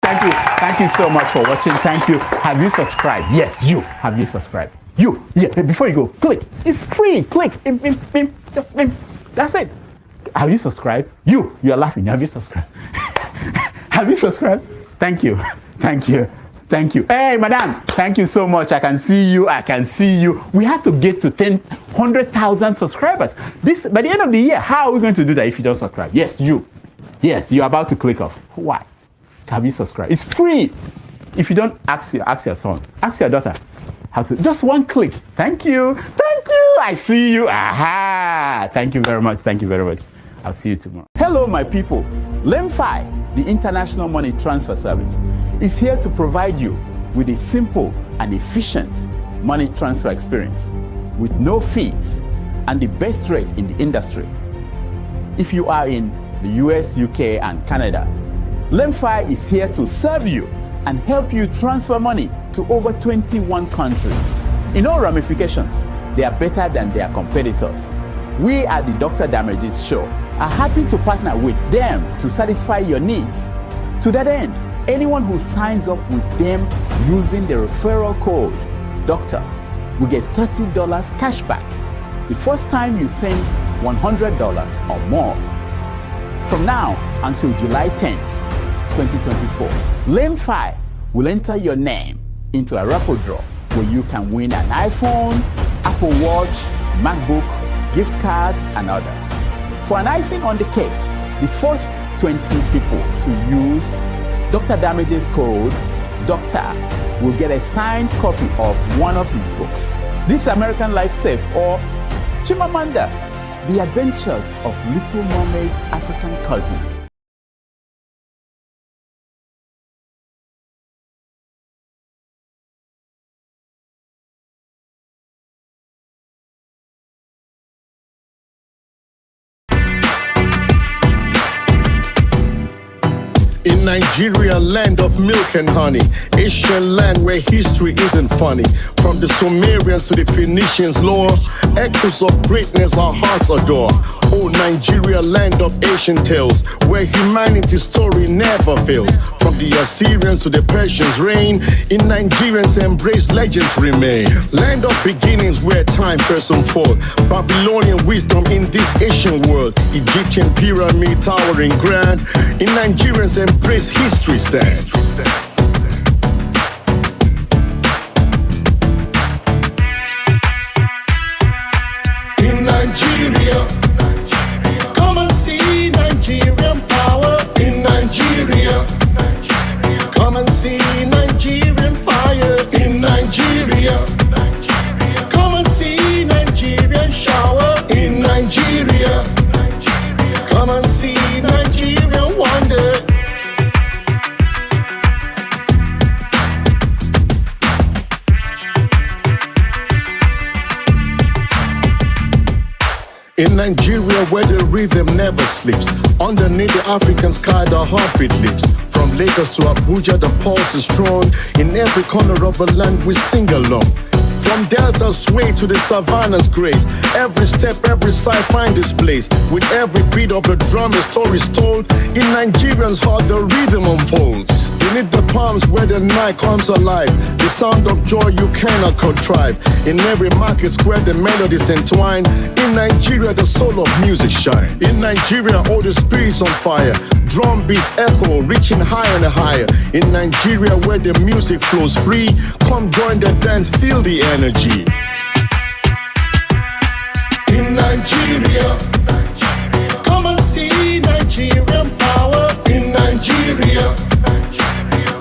Thank you. Thank you so much for watching. Thank you. Have you subscribed? Yes, you. Have you subscribed? You. Yeah. Before you go, click. It's free. Click. Just that's it. Have you subscribed? You are laughing. Have you subscribed? Have you subscribed? Thank you. Thank you. Thank you. Hey, madam. Thank you so much. I can see you. I can see you. We have to get to 100,000 subscribers. By the end of the year, how are we going to do that if you don't subscribe? Yes, you. Yes, you're about to click off. Why? Have you subscribed? It's free. If you don't, ask your son. Ask your daughter. How to? Just one click. Thank you. Thank you. I see you. Aha. Thank you very much. Thank you very much. I'll see you tomorrow. Hello, my people. LEMFI, the International Money Transfer Service, is here to provide you with a simple and efficient money transfer experience with no fees and the best rate in the industry. If you are in the US, UK, and Canada, LEMFI is here to serve you and help you transfer money to over 21 countries. In all ramifications, they are better than their competitors. We at the Dr. Damages Show are happy to partner with them to satisfy your needs. To that end, anyone who signs up with them using the referral code DOCTOR will get $30 cash back the first time you send $100 or more. From now until July 10th, 2024, LEMFI will enter your name into a raffle draw where you can win an iPhone, Apple Watch, MacBook, gift cards, and others. For an icing on the cake, the first 20 people to use Dr. Damages code DOCTOR will get a signed copy of one of his books, This American Life Safe or Chimamanda, The Adventures of Little Mermaid's African Cousin. In Nigeria, land of milk and honey, Asian land where history isn't funny. From the Sumerians to the Phoenicians' lore, echoes of greatness our hearts adore. Oh, Nigeria, land of ancient tales, where humanity's story never fails. From the Assyrians to the Persians' reign, in Nigerians embrace legends remain. Land of beginnings where time first unfold. Babylonian wisdom in this ancient world. Egyptian pyramid towering grand. In Nigerians embrace history stands. In Nigeria, come and see Nigerian power. In Nigeria, come and see Nigerian fire. In Nigeria, come and see Nigerian shower. In Nigeria, come and see Nigerian wonder. In Nigeria, where the rhythm never sleeps, underneath the African sky, the heartbeat leaps. From Lagos to Abuja, the pulse is strong. In every corner of the land, we sing along. From Delta sway to the Savannah's grace, every step, every side find its place. With every beat of the drum, a story's told. In Nigerians' heart, the rhythm unfolds. Beneath the palms where the night comes alive, the sound of joy you cannot contrive. In every market square, the melodies entwine. In Nigeria, the soul of music shines. In Nigeria, all the spirits on fire. Drum beats echo, reaching higher and higher. In Nigeria, where the music flows free, come join the dance, feel the energy. In Nigeria, come and see Nigerian power. In Nigeria,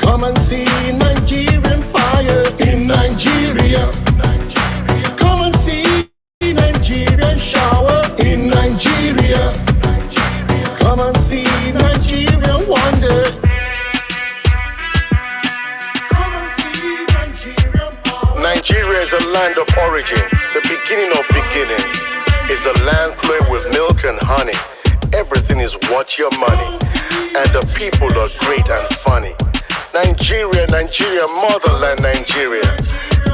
come and see Nigerian fire. In Nigeria, come and see Nigerian shower. In Nigeria, come and see Nigerian wonder. Come and see Nigerian power. Nigeria is a land of origin, the beginning of beginning. It's a land flowing with milk and honey. Everything is worth your money, and the people are great and funny. Nigeria, Nigeria, motherland Nigeria.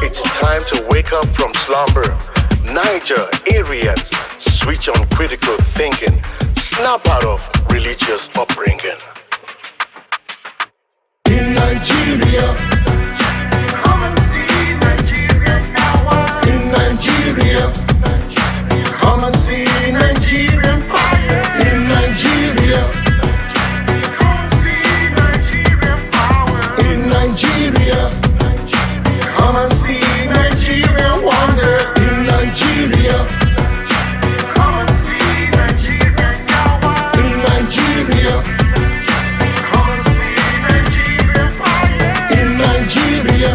It's time to wake up from slumber. Niger, Aryans, switch on critical thinking. Snap out of religious upbringing. in Nigeria. Come and see Nigerian power in Nigeria. Come and see Nigerian fire in Nigeria. Come and see Nigerian power in Nigeria. Come and see Nigerian wonder in Nigeria. Come and see Nigerian power in Nigeria. Come and see Nigerian fire in Nigeria.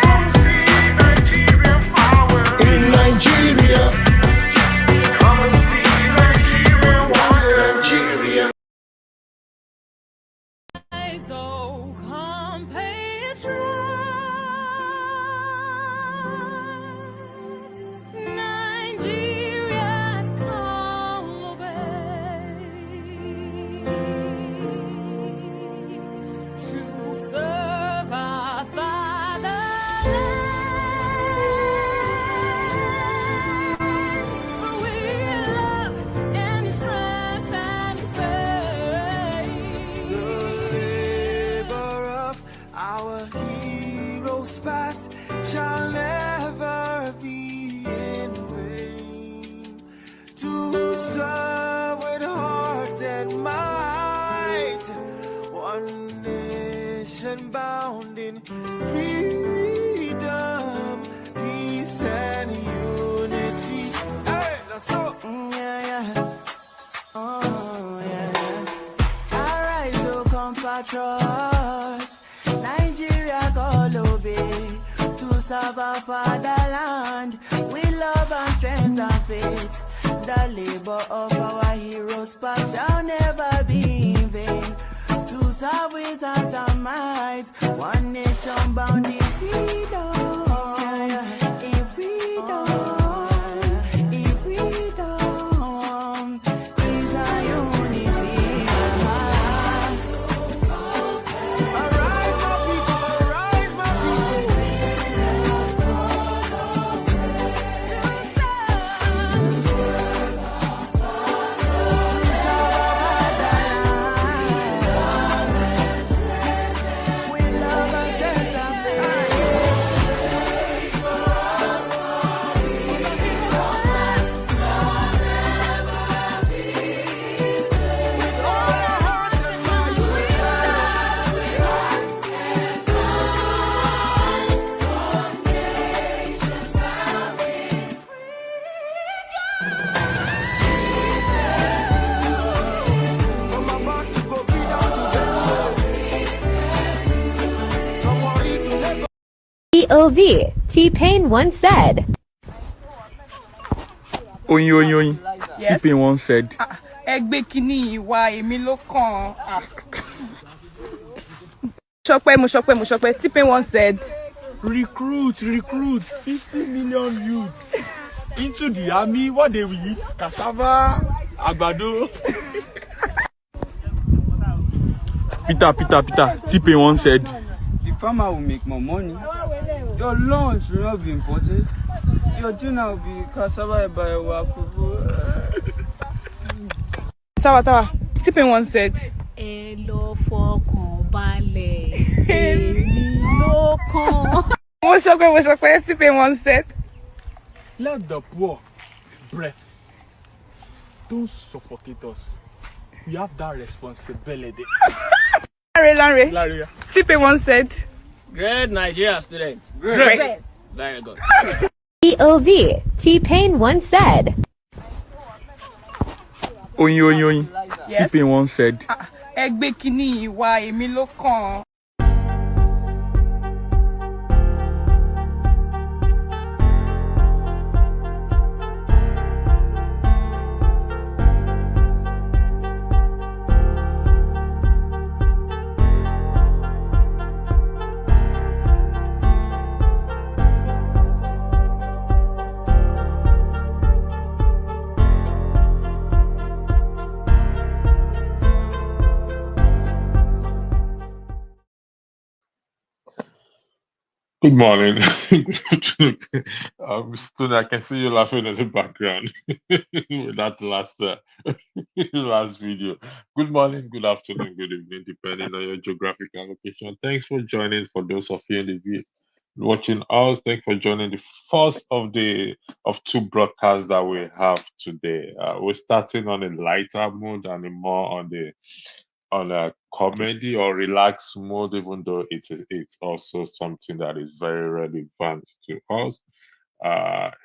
Come and see Nigerian power in Nigeria. Come and see Nigerian wonder, Nigeria. So compatriots, Nigeria's call obey to serve our fatherland. We love and strength and faith. Our heroes past shall never be in vain. To serve with heart and might, one nation bound in freedom, peace and unity. Hey, that's so, oh yeah. Alright, so compatriots, Nigeria call obey to serve our fatherland with love and strength and faith. The labor of our heroes past shall never be in vain. To serve with heart and might, one nation bound in freedom. In freedom, in freedom, peace and unity. Arise, my people, arise, my with love and strength and faith. With all our hearts and minds we from about to go be down to Benue. From Warri to Lagos. POV, T-Pain once said. Oyin, oyin, oyin. Yes. T-Pain once said. Ẹgbẹ́ kìíní ìwà èmi ló kàn. Mo ṣọpẹ́. T-Pain once said. Recruit 50 million youths into the army. What they will eat? Cassava, àgbàdo. Peter. T-Pain once said. The farmer will make more money. Your lunch will not be imported. Your dinner will be cassava by a Tawa. T-Pain once said. Ẹ lọ fọkàn balẹ̀, èmi ló kàn. Mo ṣọpẹ́. T-Pain once said. Let the poor breath. Don't suffocate us. We have that responsibility. Lanre. Laria. T-Pain once said. Great Nigeria students. Great. Very good. POV, T-Pain once said. Oyin. Yes. T-Pain once said. Ẹgbẹ́ kìíní ìwà èmi ló kàn. Good morning. Good afternoon. Stone, I can see you laughing in the background. That's last last video. Good morning, good afternoon, good evening, depending on your geographical location. Thanks for joining. For those of you in the view watching us, thanks for joining the first of two broadcasts that we have today. We're starting on a lighter mood and a more on a comedy or relaxed mode, even though it's also something that is very relevant to us.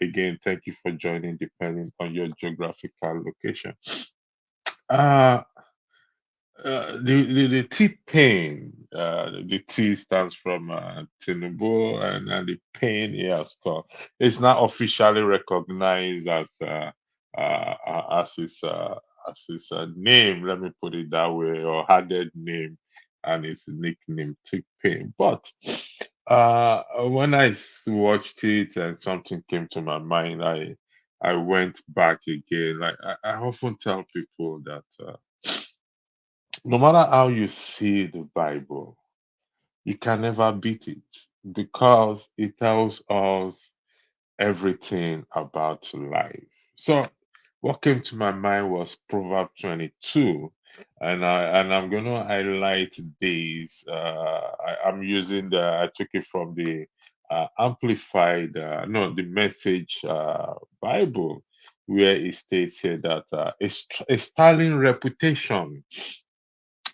Again, thank you for joining, depending on your geographical location. Uh, the T-Pain, the T stands from Tinubu, and the pain he has got. It's now officially recognized as his name. Let me put it that way, or added name, and his nickname T-Pain. But when watched it and something came to my mind, I went back again. Like I often tell people that. No matter how you see the Bible, you can never beat it because it tells us everything about life. So, what came to my mind was Proverbs 22, and I'm gonna highlight these. I'm using I took it from the amplified, no, the Message Bible, where it states here that a sterling reputation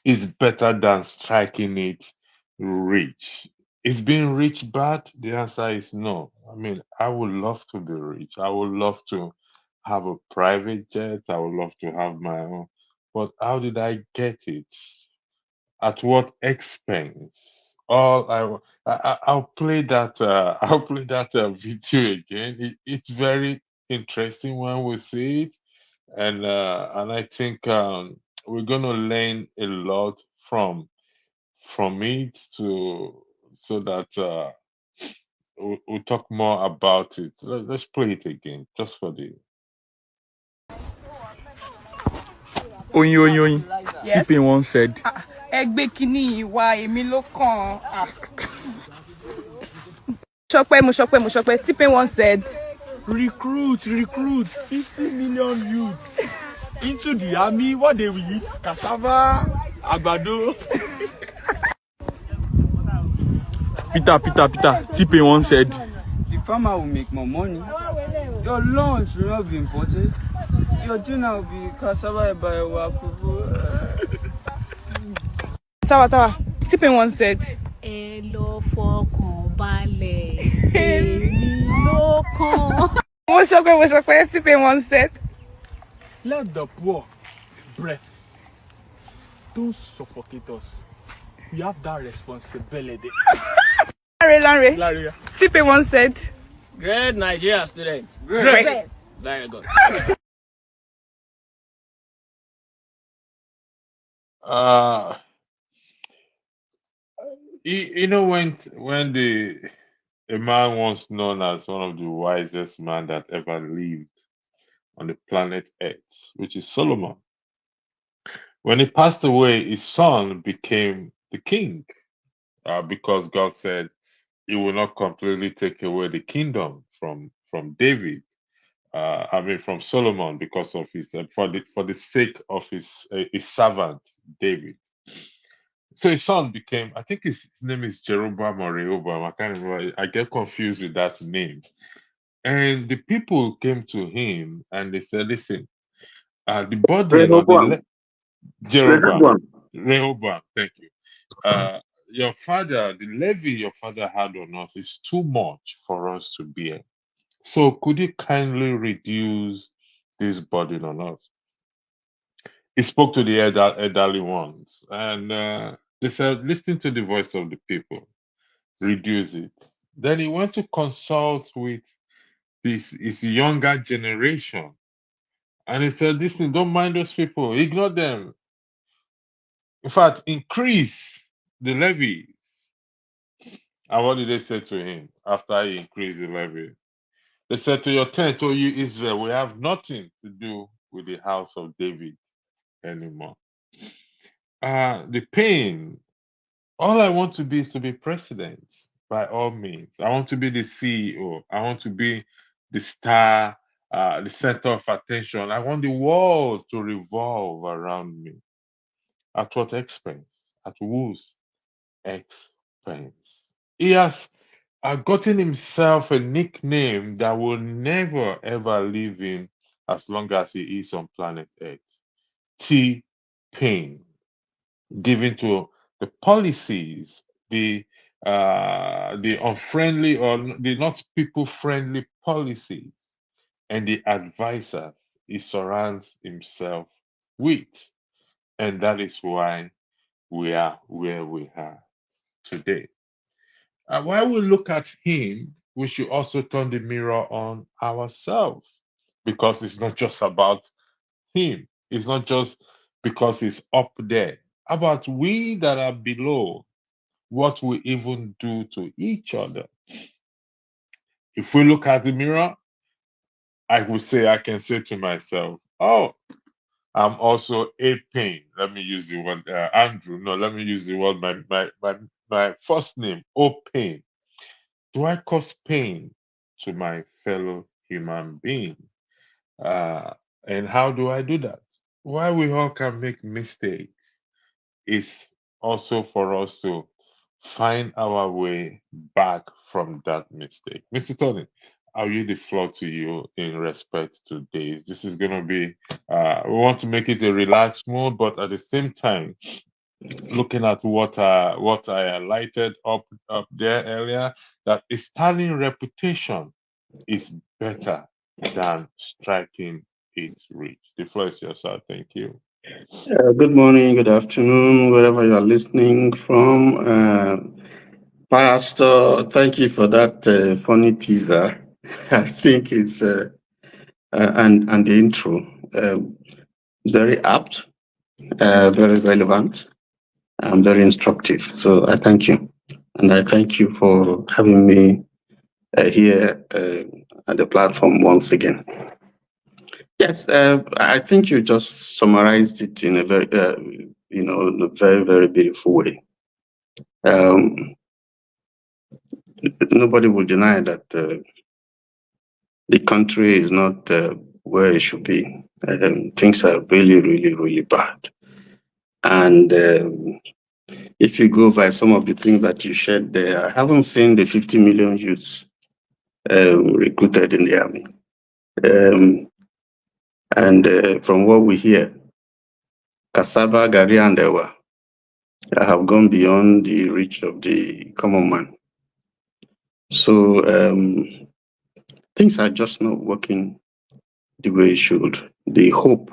is better than striking it rich. Is being rich bad? The answer is no. I mean, I would love to be rich. I would love to have a private jet. I would love to have my own. But how did I get it? At what expense? I'll play that. I'll play that video again. It's very interesting when we see it, and I think we're gonna learn a lot from it to so that we'll talk more about it. Let's play it again just for the. Oyin oyin oyin. Yes. T-Pain once said, Ẹ gbé kíní ìwà èmi ló kàn. Mo sọ pé T-Pain once said. recruit 50 million youths into the army. What they will eat? Cassava, àgbàdo. Peter. T-Pain once said, The farmer will make more money. Your lunch will not be imported. Your dinner will be cassava by Tawa. T-Pain once said. Ẹ lọ fọkàn balẹ̀, èmi ló kàn. Mo sọ pé T-Pain once said. let the poor breath don't suffocate us. We have that responsibility. Lanre. T-Pain once said. Great Nigeria students. Great. Very good. You know when a man once known as one of the wisest man that ever lived on the planet Earth, which is Solomon. When he passed away, his son became the king because God said he will not completely take away the kingdom from David. I mean, from Solomon, because of his for the sake of his servant David. So his son became, I think his name is Jeroboam or Rehoboam. I can't remember. I get confused with that name. And the people came to him and they said, "Listen, the burden or the Jeroboam, Rehoboam, thank you. Your father, the levy your father had on us is too much for us to bear. So could you kindly reduce this burden on us?" He spoke to the elderly ones, and they said, "Listen to the voice of the people, reduce it." Then he went to consult with this his younger generation, and he said, "Listen, don't mind those people, ignore them. In fact, increase the levy." And what did they say to him after he increased the levy? They said, "To your tent, O you Israel, we have nothing to do with the house of David anymore." The pain, all I want to be is to be president by all means. I want to be the CEO. I want to be the star the center of attention. I want the world to revolve around me. At what expense? At whose expense? He has gotten himself a nickname that will never ever leave him as long as he is on planet Earth. T-Pain, given to the policies, the unfriendly or the not people friendly policies, and the advisors he surrounds himself with, and that is why we are where we are today. While we look at him, we should also turn the mirror on ourselves, because it's not just about him. It's not just because he's up there. About we that are below, what we even do to each other. If we look at the mirror, I can say to myself, oh, I'm also a pain. Let me use the word Andrew. No, let me use the word my first name, O Pain. Do I cause pain to my fellow human being? Uh, and how do I do that? While we all can make mistakes, it's also for us to find our way back from that mistake. Mr. Tony, I'll yield the floor to you in respect to this. This is going to be, we want to make it a relaxed mood, but at the same time, looking at what I highlighted up there earlier, that a sterling reputation is better than striking it rich. The floor is yours, sir. Thank you. Good morning, good afternoon, wherever you are listening from. Pastor, thank you for that funny teaser. I think it's and the intro very apt, very relevant, and very instructive. So I thank you, and I thank you for having me here at the platform once again. Yes, I think you just summarized it in a very, in a very, very beautiful way. Nobody will deny that the country is not where it should be. Things are really, really, really bad. And if you go by some of the things that you shared there, I haven't seen the 50 million youths recruited in the army. And from what we hear, cassava, gari, and ewa have gone beyond the reach of the common man. So things are just not working the way it should. The hope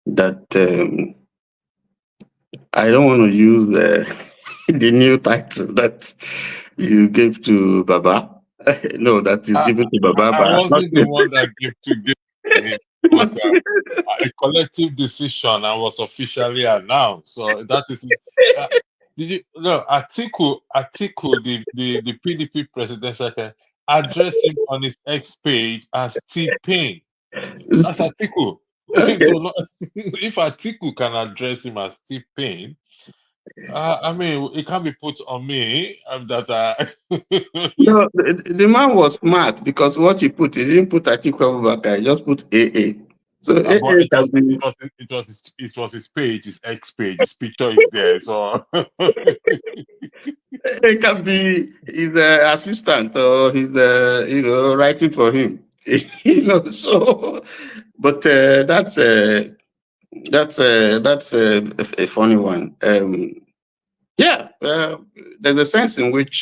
that I don't want to use the new title that you gave to Baba. No, that is given to Baba. I wasn't the one that gave to him. It was a collective decision and was officially announced. So that is. Did you no Atiku, the PDP presidential candidate, addressed him on his X page as T-Pain. That's Atiku. Okay. So if Atiku can address him as T-Pain, I mean, it can't be put on me that No, the man was smart because what he didn't put Atiku Abubakar, he just put AA. So AA but it can be, was his page, his X page, his picture is there. So it can be his assistant or his writing for him. So but that's a funny one. Yeah, there's a sense in which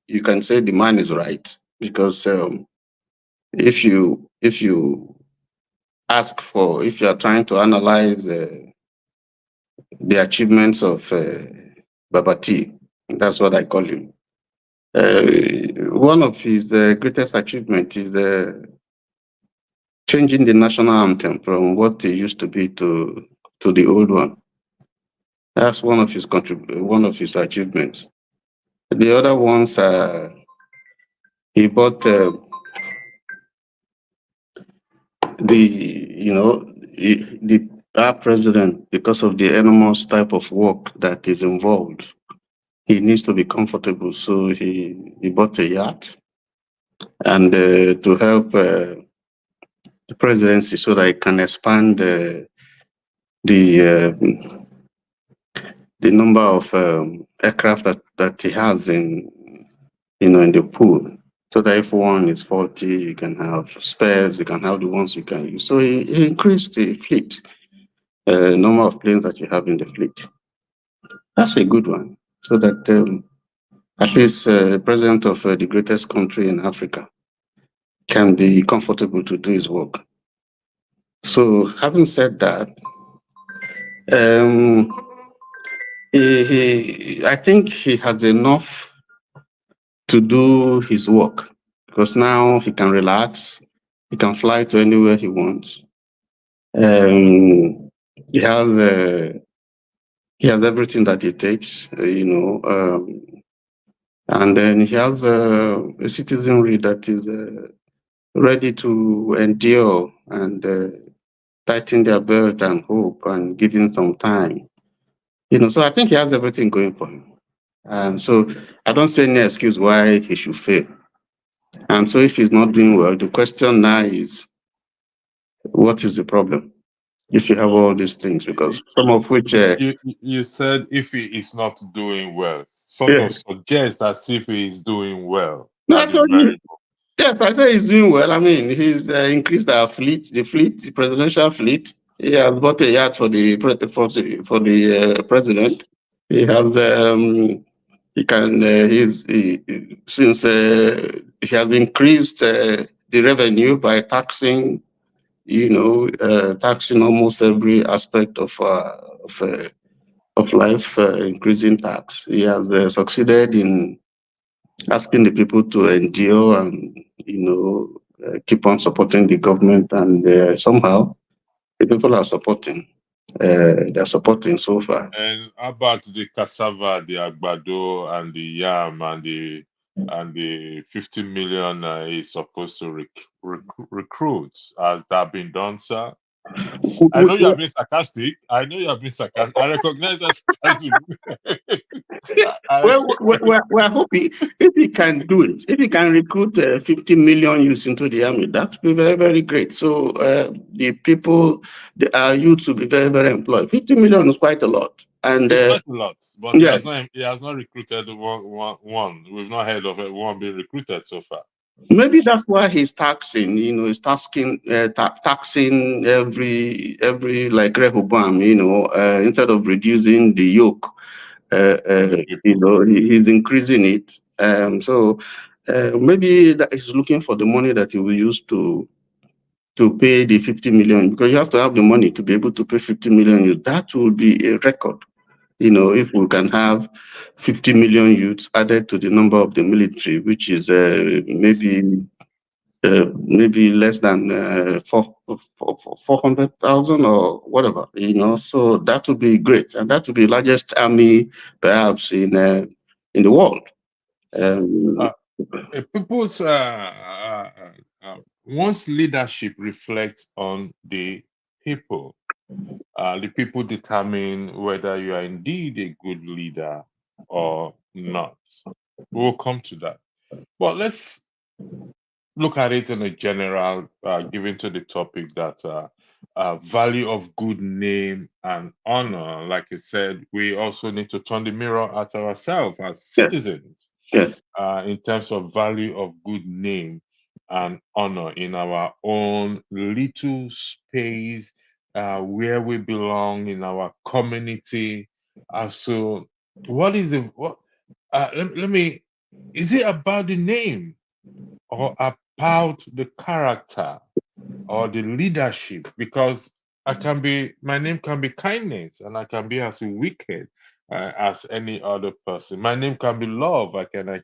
you can say the man is right because if you if you are trying to analyze the achievements of Baba T, that's what I call him. One of his greatest achievements is changing the national anthem from what it used to be to the old one. That's one of his achievements. The other ones he bought our president, because of the enormous type of work that is involved, he needs to be comfortable. So he bought a yacht, and to help presidency so that he can expand the number of aircraft that he has in the pool. So that if one is faulty, you can have spares, you can have the ones you can use. So he increased the fleet, number of planes that you have in the fleet. That's a good one. So that at least president of the greatest country in Africa can be comfortable to do his work. So having said that, I think he has enough to do his work, because now he can relax, he can fly to anywhere he wants. He has everything that it takes, and then he has a citizenry that is ready to endure and tighten their belt and hope and give him some time. So I think he has everything going for him. So I don't see any excuse why he should fail. And so if he's not doing well, the question now is, what is the problem? If you have all these things, because some of which you said if he is not doing well, sort of suggests as if he is doing well. No, I told you. Yes, I say he's doing well. I mean, he's increased our fleet, the presidential fleet. He has bought a yacht for the president. He has since he has increased the revenue by taxing, taxing almost every aspect of life, increasing tax. He has succeeded in asking the people to endure and keep on supporting the government, and somehow the people are supporting. They're supporting so far. And how about the cassava, the agbado, and the yam, and the 50 million is supposed to recruit? Has that been done, sir? I know you have been sarcastic. I recognize that sarcasm. We're hoping if he can do it, if he can recruit 50 million youths into the army, that would be very, very great. So the people, our youth will be very, very employed. 50 million is quite a lot. And it's quite a lot, but yes. he has not recruited one. We've not heard of one being recruited so far. Maybe that's why he's taxing. He's taxing every like Rehoboam. Instead of reducing the yoke, he's increasing it. So maybe that he's looking for the money that he will use to pay the 50 million, because you have to have the money to be able to pay 50 million. That will be a record. If we can have 50 million youths added to the number of the military, which is maybe less than 400,000 or whatever, so that would be great, and that would be the largest army perhaps in the world. People's once leadership reflects on the people determine whether you are indeed a good leader or not. We'll come to that. But let's look at it in a general, given to the topic that value of good name and honor. Like I said, we also need to turn the mirror at ourselves as citizens. Yes. In terms of value of good name and honor in our own little space, where we belong in our community. So what is is it about the name or about the character or the leadership? Because my name can be kindness, and I can be as wicked as any other person. My name can be love. I can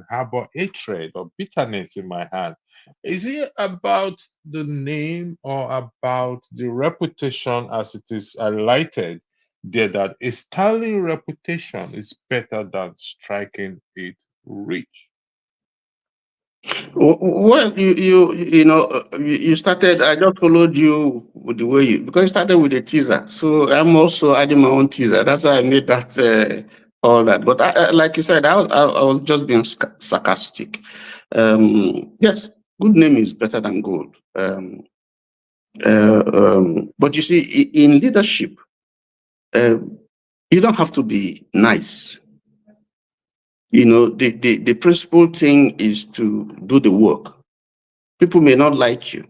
harbor hatred or bitterness in my heart. Is it about the name or about the reputation, as it is highlighted there, that a sterling reputation is better than striking it rich? Well, you started. I just followed you with the way because you started with a teaser. So I'm also adding my own teaser. That's why I made that all that. But like you said, I was just being sarcastic. Yes, good name is better than gold. But you see, in leadership, you don't have to be nice. You know, the principal thing is to do the work. People may not like you,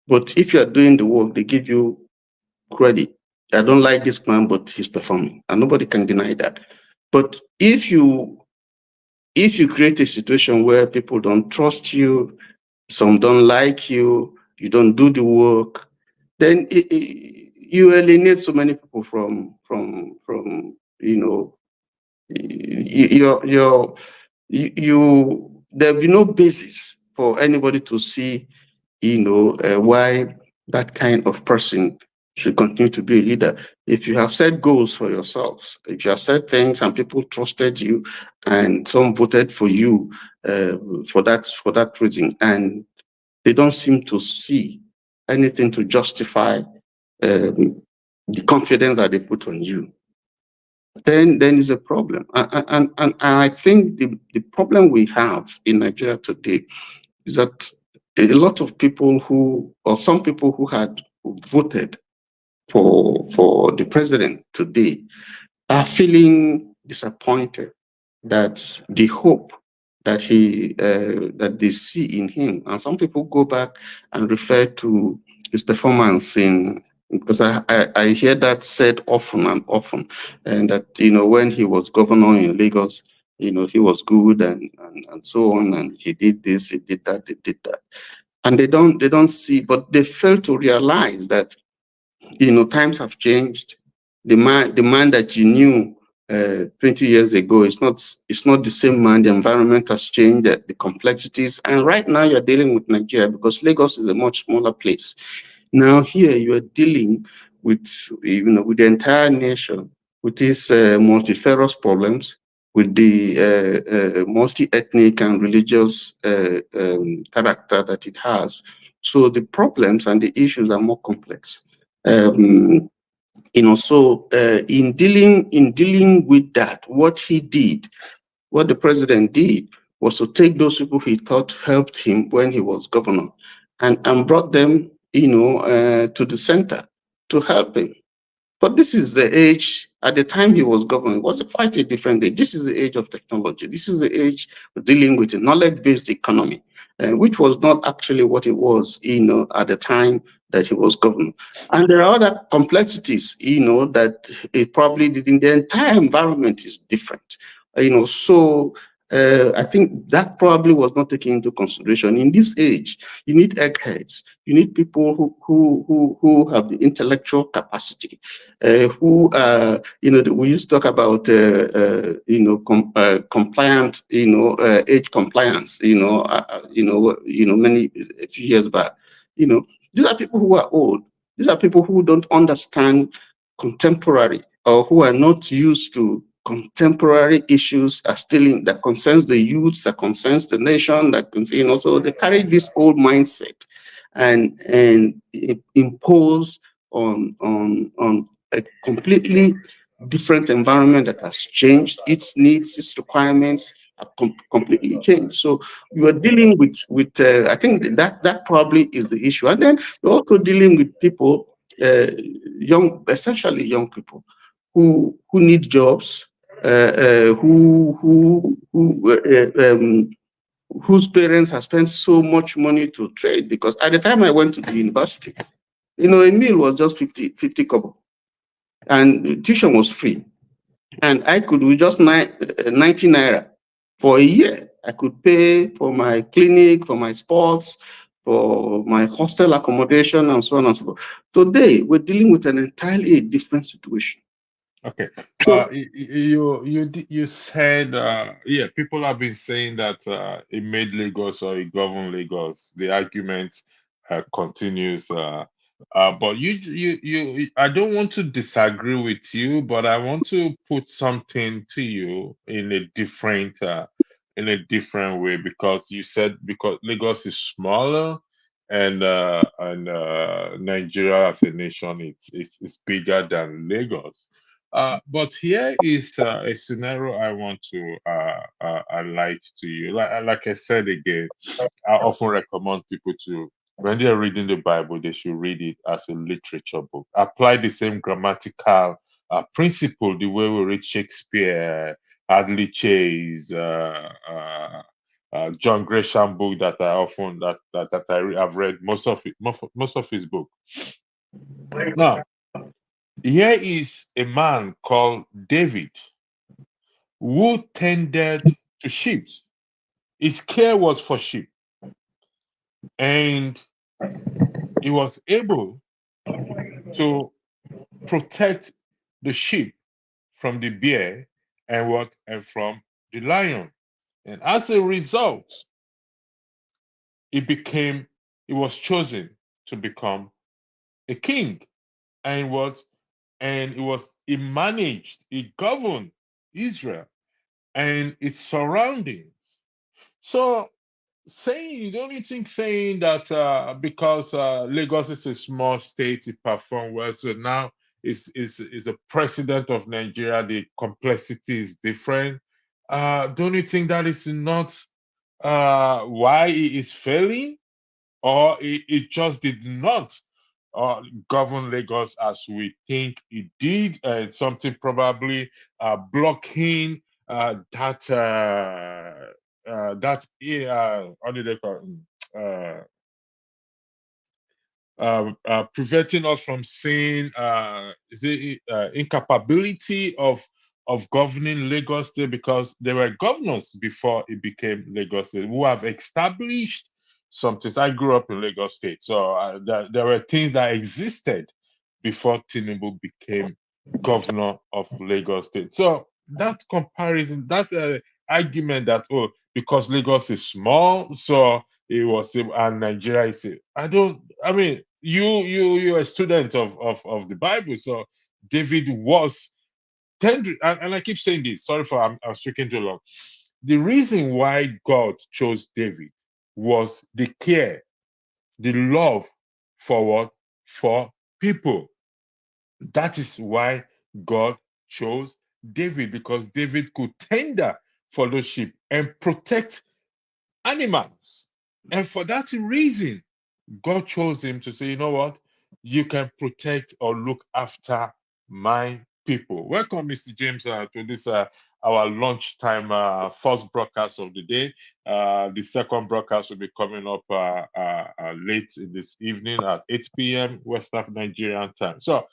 but if you are doing the work, they give you credit. I don't like this man, but he's performing, and nobody can deny that. But if you create a situation where people don't trust you, some don't like you, you don't do the work, then you alienate so many people from you know there'll be no basis for anybody to see why that kind of person should continue to be a leader. If you have set goals for yourselves, if you have set things and people trusted you and some voted for you for that reason, and they don't seem to see anything to justify the confidence that they put on you, then is a problem. And I think the problem we have in Nigeria today is that a lot of people some people who had voted for the president today are feeling disappointed that the hope that that they see in him, and some people go back and refer to his performance because I hear that said often and often, and that when he was governor in Lagos, he was good and so on, and he did this, he did that, he did that, and they don't see, but they fail to realize that times have changed. The man that you knew 20 years ago is not the same man. The environment has changed, the complexities, and right now you're dealing with Nigeria because Lagos is a much smaller place. Now here you are dealing with with the entire nation, with its multifarious problems, with the multi-ethnic and religious character that it has. So the problems and the issues are more complex. So in dealing with that, what the president did was to take those people he thought helped him when he was governor and brought them, to the center to help him. But this is the age, at the time he was governor, it was quite a different age. This is the age of technology. This is the age of dealing with a knowledge-based economy, which was not actually what it was, at the time that he was governor. And there are other complexities, that it probably did in the entire environment is different. So I think that probably was not taken into consideration. In this age, you need eggheads. You need people who have the intellectual capacity, who we used to talk about compliant, age compliance. A few years back. These are people who are old. These are people who don't understand contemporary, or who are not used to contemporary issues that concerns the youth, that concerns the nation, so they carry this old mindset and impose on a completely different environment that has changed. Its needs, its requirements have completely changed. So you are dealing with I think that probably is the issue. And then you're also dealing with people, essentially young people who need jobs, whose parents have spent so much money to trade. Because at the time I went to the university, a meal was just 50 kobo, and tuition was free. And I could, with just 90 naira for a year, I could pay for my clinic, for my sports, for my hostel accommodation, and so on and so forth. Today, we're dealing with an entirely different situation. Okay. So You said people have been saying that it made Lagos or it governed Lagos. The argument continues. But I don't want to disagree with you, but I want to put something to you in a different way, because you said because Lagos is smaller and Nigeria as a nation it's bigger than Lagos. But here is a scenario I want to highlight to you. Like I said again, I often recommend people to when they are reading the Bible, they should read it as a literature book. Apply the same grammatical principle the way we read Shakespeare, Hadley Chase, John Gresham book that I often I've read most of it, most of his book. Now, here is a man called David who tended to sheep. His care was for sheep, and he was able to protect the sheep from the bear and from the lion. And as a result, he was chosen to become a king. And he managed, he governed Israel and its surroundings. So the only thing saying that because Lagos is a small state, it performed well. So now is a president of Nigeria, the complexity is different. Don't you think that is not why he is failing, or it just did not govern Lagos as we think it did, and something probably blocking that how do they call it? Preventing us from seeing incapability of governing Lagos State, because there were governors before it became Lagos State who have established some things. I grew up in Lagos State, so there were things that existed before Tinubu became governor of Lagos State. So that comparison, that's an argument that, oh, because Lagos is small, so it was, and Nigeria is, you're a student of the Bible, so David was tendering, and I keep saying this, sorry for I'm speaking too long. The reason why God chose David was the care, the love for what? For people. That is why God chose David, because David could tender for those sheep and protect animals. And for that reason, God chose him to say, you know what? You can protect or look after my people. Welcome, Mr. James, to this our lunchtime first broadcast of the day. The second broadcast will be coming up late this evening at 8 p.m. West Nigerian time. So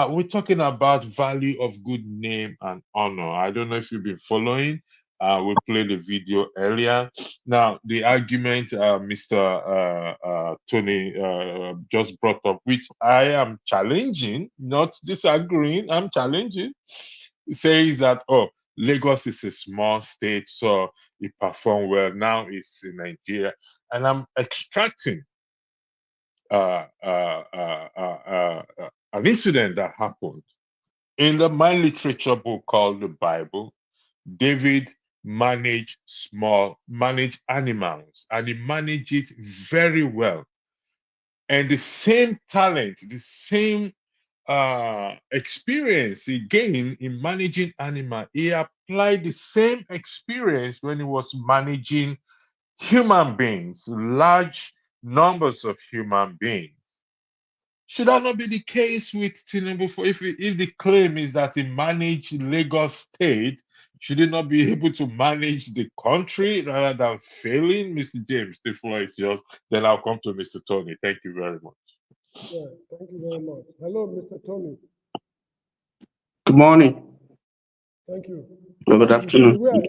we're talking about value of good name and honor. I don't know if you've been following. We played the video earlier. Now, the argument Mr. Tony just brought up, which I am challenging, not disagreeing, I'm challenging, says that, oh, Lagos is a small state, so it performed well. Now it's in Nigeria. And I'm extracting an incident that happened in my literature book called the Bible. David managed animals, and he managed it very well. And the same talent, the same experience he gained in managing animals, he applied the same experience when he was managing human beings, large numbers of human beings. Should that not be the case with Tinubu? If the claim is that he managed Lagos State, should he not be able to manage the country rather than failing? Mr. James, the floor is yours. Then I'll come to Mr. Tony. Thank you very much. Yeah, thank you very much. Hello, Mr. Tony. Good morning. Thank you. Good afternoon.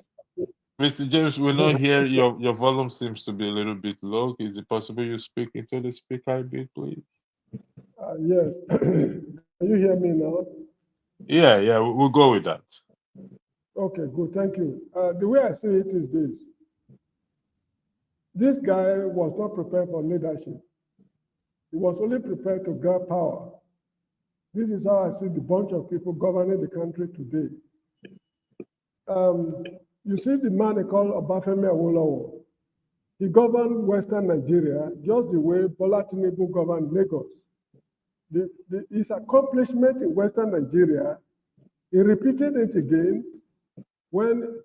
Mr. James, we're not here. Your volume seems to be a little bit low. Is it possible you speak into the speaker a bit, please? Yes. Can you hear me now? Yeah, we'll go with that. Okay, good. Thank you. The way I see it is this. This guy was not prepared for leadership. He was only prepared to grab power. This is how I see the bunch of people governing the country today. You see the man they call Obafemi Awolowo. He governed Western Nigeria just the way Bola Tinubu governed Lagos. His accomplishment in Western Nigeria, he repeated it again when,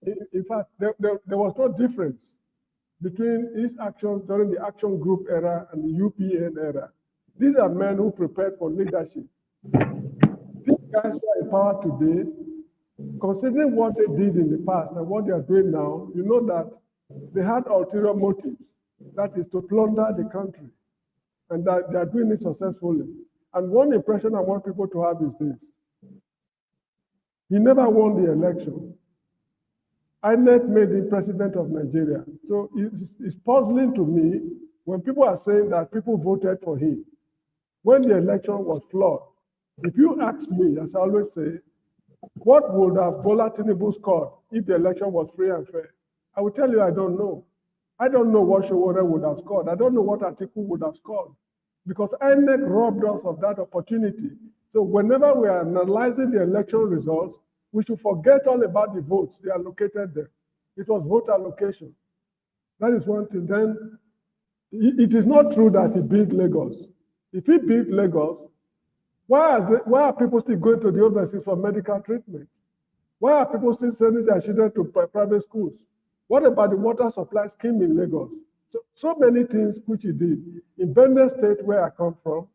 in fact, there was no difference. between his actions during the Action Group era and the UPN era. These are men who prepared for leadership. These guys who are in power today, considering what they did in the past and what they are doing now, you know that they had ulterior motives. That is to plunder the country, and that they are doing it successfully. And one impression I want people to have is this: he never won the election. INEC made him president of Nigeria. So it's puzzling to me when people are saying that people voted for him when the election was flawed. If you ask me, as I always say, what would have Bola Tinubu scored if the election was free and fair? I will tell you, I don't know. I don't know what Showore would have scored. I don't know what Atiku would have scored, because INEC robbed us of that opportunity. So whenever we are analyzing the election results, we should forget all about the votes. They allocated them. It was vote allocation. That is one thing. Then it is not true that he beat Lagos. If he beat Lagos, why are people still going to the overseas for medical treatment? Why are people still sending their children to private schools? What about the water supply scheme in Lagos? So many things which he did. In Benue State, where I come from,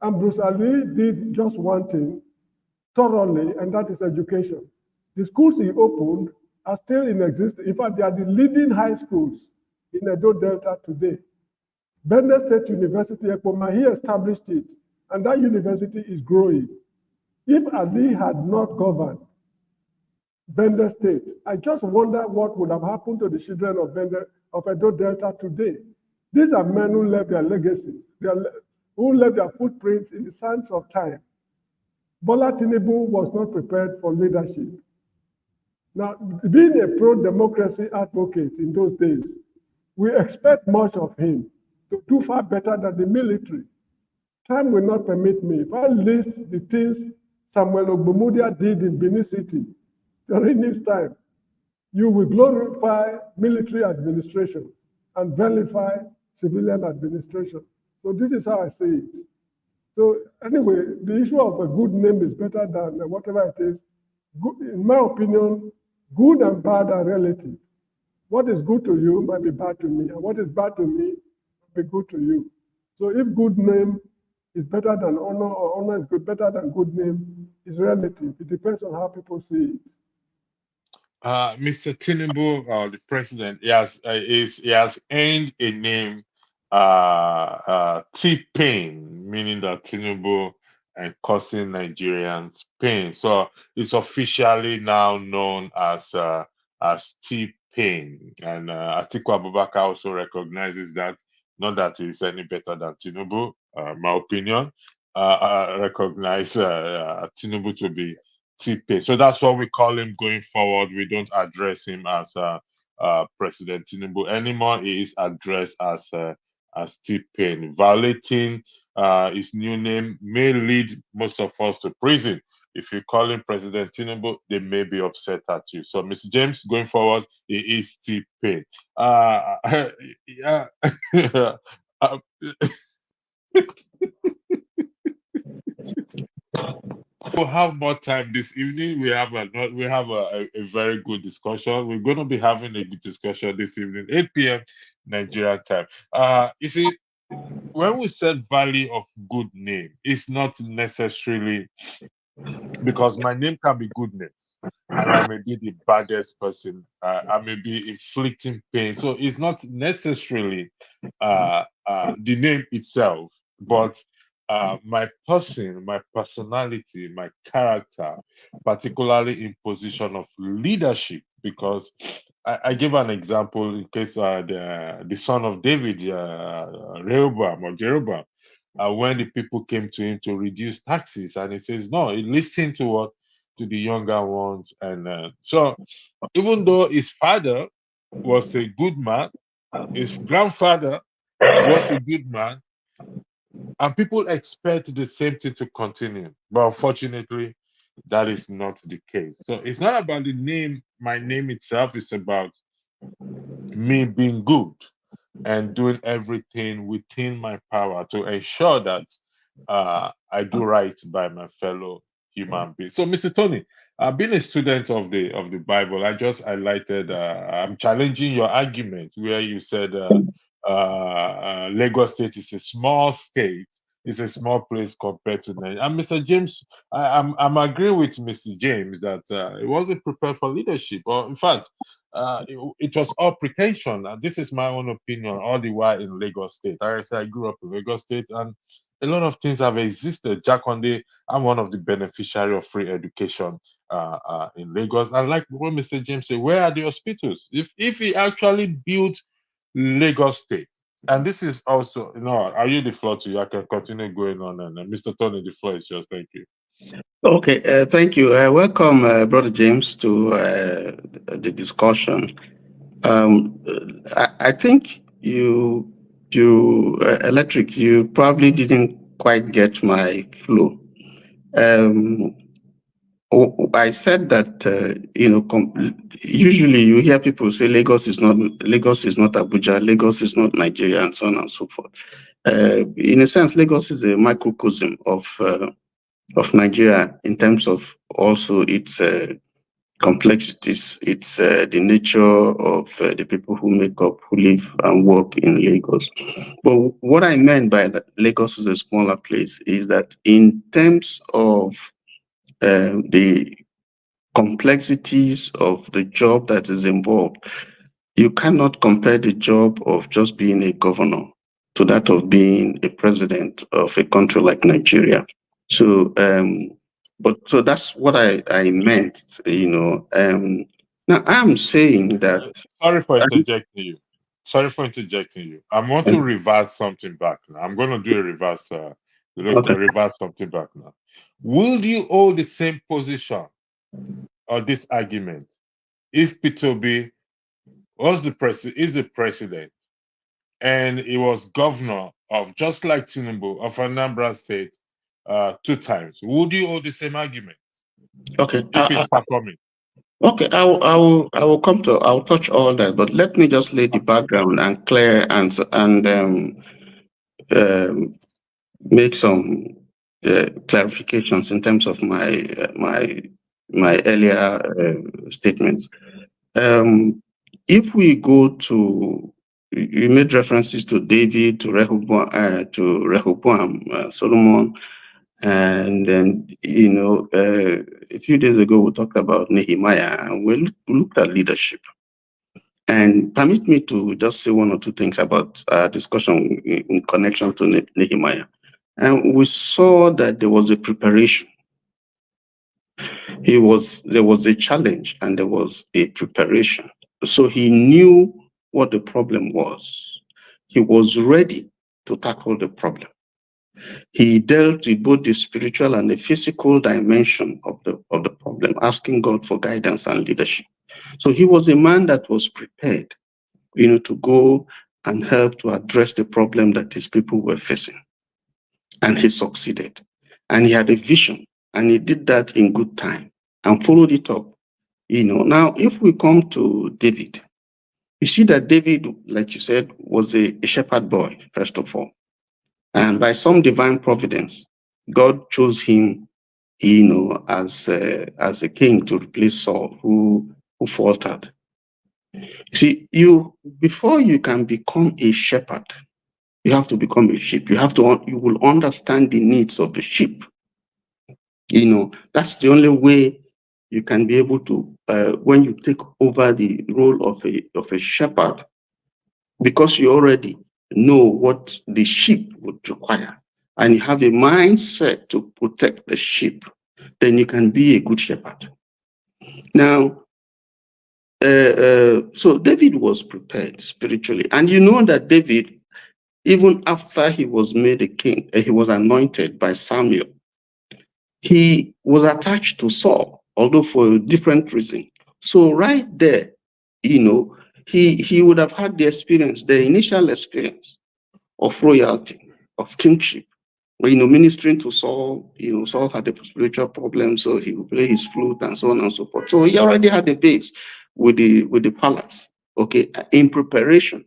and Bruce Ali did just one thing thoroughly, and that is education. The schools he opened are still in existence. In fact, they are the leading high schools in Edo Delta today. Benue State University, Ekpoma, he established it, and that university is growing. If Ali had not governed Benue State, I just wonder what would have happened to the children of Edo Delta today. These are men who left their legacies, who left their footprints in the sands of time. Bola Tinubu was not prepared for leadership. Now, being a pro-democracy advocate in those days, we expect much of him to do far better than the military. Time will not permit me. If I list the things Samuel Ogbomudia did in Benin City during his time, you will glorify military administration and vilify civilian administration. So this is how I see it. So anyway, the issue of a good name is better than whatever it is. Good, in my opinion, good and bad are relative. What is good to you might be bad to me, and what is bad to me might be good to you. So if good name is better than honor, or honor is better than good name, is relative. It depends on how people see it. Mr. Tinubu, the president, he has earned a name, T-Pain, meaning that Tinubu and causing Nigerians pain. So it's officially now known as T-Pain, and Atiku Abubakar also recognizes that. Not that he's any better than Tinubu, my opinion. I recognize Tinubu to be T-Pain. So that's what we call him going forward. We don't address him as President Tinubu anymore. He is addressed as T-Pain. Violating his new name may lead most of us to prison. If you call him President Tinubu, they may be upset at you. So, Mr. James, going forward, he is T-Pain. Yeah. We'll have more time this evening. We have a very good discussion. We're going to be having a good discussion this evening, 8 p.m. Nigerian time. You see, when we said value of good name, it's not necessarily because my name can be good names, and I may be the baddest person. I may be inflicting pain. So it's not necessarily the name itself, but my person, my personality, my character, particularly in position of leadership. Because I give an example in case the son of David, Rehoboam or Jeroboam, when the people came to him to reduce taxes, and he says, no, he listened to what? To the younger ones. And so even though his father was a good man, his grandfather was a good man, and people expect the same thing to continue. But unfortunately, that is not the case. So it's not about the name, my name itself, it's about me being good and doing everything within my power to ensure that I do right by my fellow human being. So, Mr. Tony, being a student of the Bible, I just highlighted. I'm challenging your argument where you said Lagos State is a small state. It's a small place compared to Nigeria. And Mr. James, I'm agreeing with Mr. James that it wasn't prepared for leadership. Or in fact, it was all pretension. And this is my own opinion. All the while in Lagos State, I grew up in Lagos State, and a lot of things have existed. Jakonde, I'm one of the beneficiary of free education in Lagos. And like what Mr. James said, where are the hospitals? If he actually built Lagos State, and this is also, I yield the floor to you. I can continue going on. And Mr. Tony, the floor is yours. Thank you. Okay, thank you. Welcome, Brother James, to the discussion. I think you Electric, you probably didn't quite get my flow. I said that usually you hear people say Lagos is not Abuja, Lagos is not Nigeria, and so on and so forth. In a sense, Lagos is a microcosm of Nigeria in terms of also its complexities, its the nature of the people who live and work in Lagos. But what I meant by that Lagos is a smaller place is that in terms of the complexities of the job that is involved, you cannot compare the job of just being a governor to that of being a president of a country like Nigeria. So, so that's what I meant, Now I'm saying that. Sorry for interjecting you. I want to reverse something back now. I'm going to do a reverse, reverse something back now. Will you hold the same position or this argument if P2B is the president and he was governor of, just like Tinubu, of Anambra State 2 times? Would you hold the same argument? Okay. If he's performing. Okay, I'll touch all that, but let me just lay the background and clear and make some clarifications in terms of my earlier statements. If we go to, you made references to David, to Rehoboam, Solomon, and then a few days ago we talked about Nehemiah, and we looked at leadership. And permit me to just say one or two things about discussion in connection to Nehemiah. And we saw that there was a preparation. There was a challenge and there was a preparation. So he knew what the problem was. He was ready to tackle the problem. He dealt with both the spiritual and the physical dimension of the problem, asking God for guidance and leadership. So he was a man that was prepared, to go and help to address the problem that his people were facing. And he succeeded. And he had a vision, and he did that in good time and followed it up. Now, if we come to David, you see that David, like you said, was a shepherd boy, first of all. And by some divine providence, God chose him, as a king to replace Saul, who faltered. See, before you can become a shepherd, you have to become a sheep. You will understand the needs of the sheep. That's the only way you can be able to, when you take over the role of a shepherd, because you already know what the sheep would require, and you have a mindset to protect the sheep, then you can be a good shepherd. Now, so David was prepared spiritually, and you know that David, even after he was made a king, he was anointed by Samuel, he was attached to Saul, although for a different reason. So right there, he would have had the experience, the initial experience of royalty, of kingship, where, ministering to Saul, Saul had a spiritual problem, so he would play his flute and so on and so forth. So he already had a base with the palace, okay, in preparation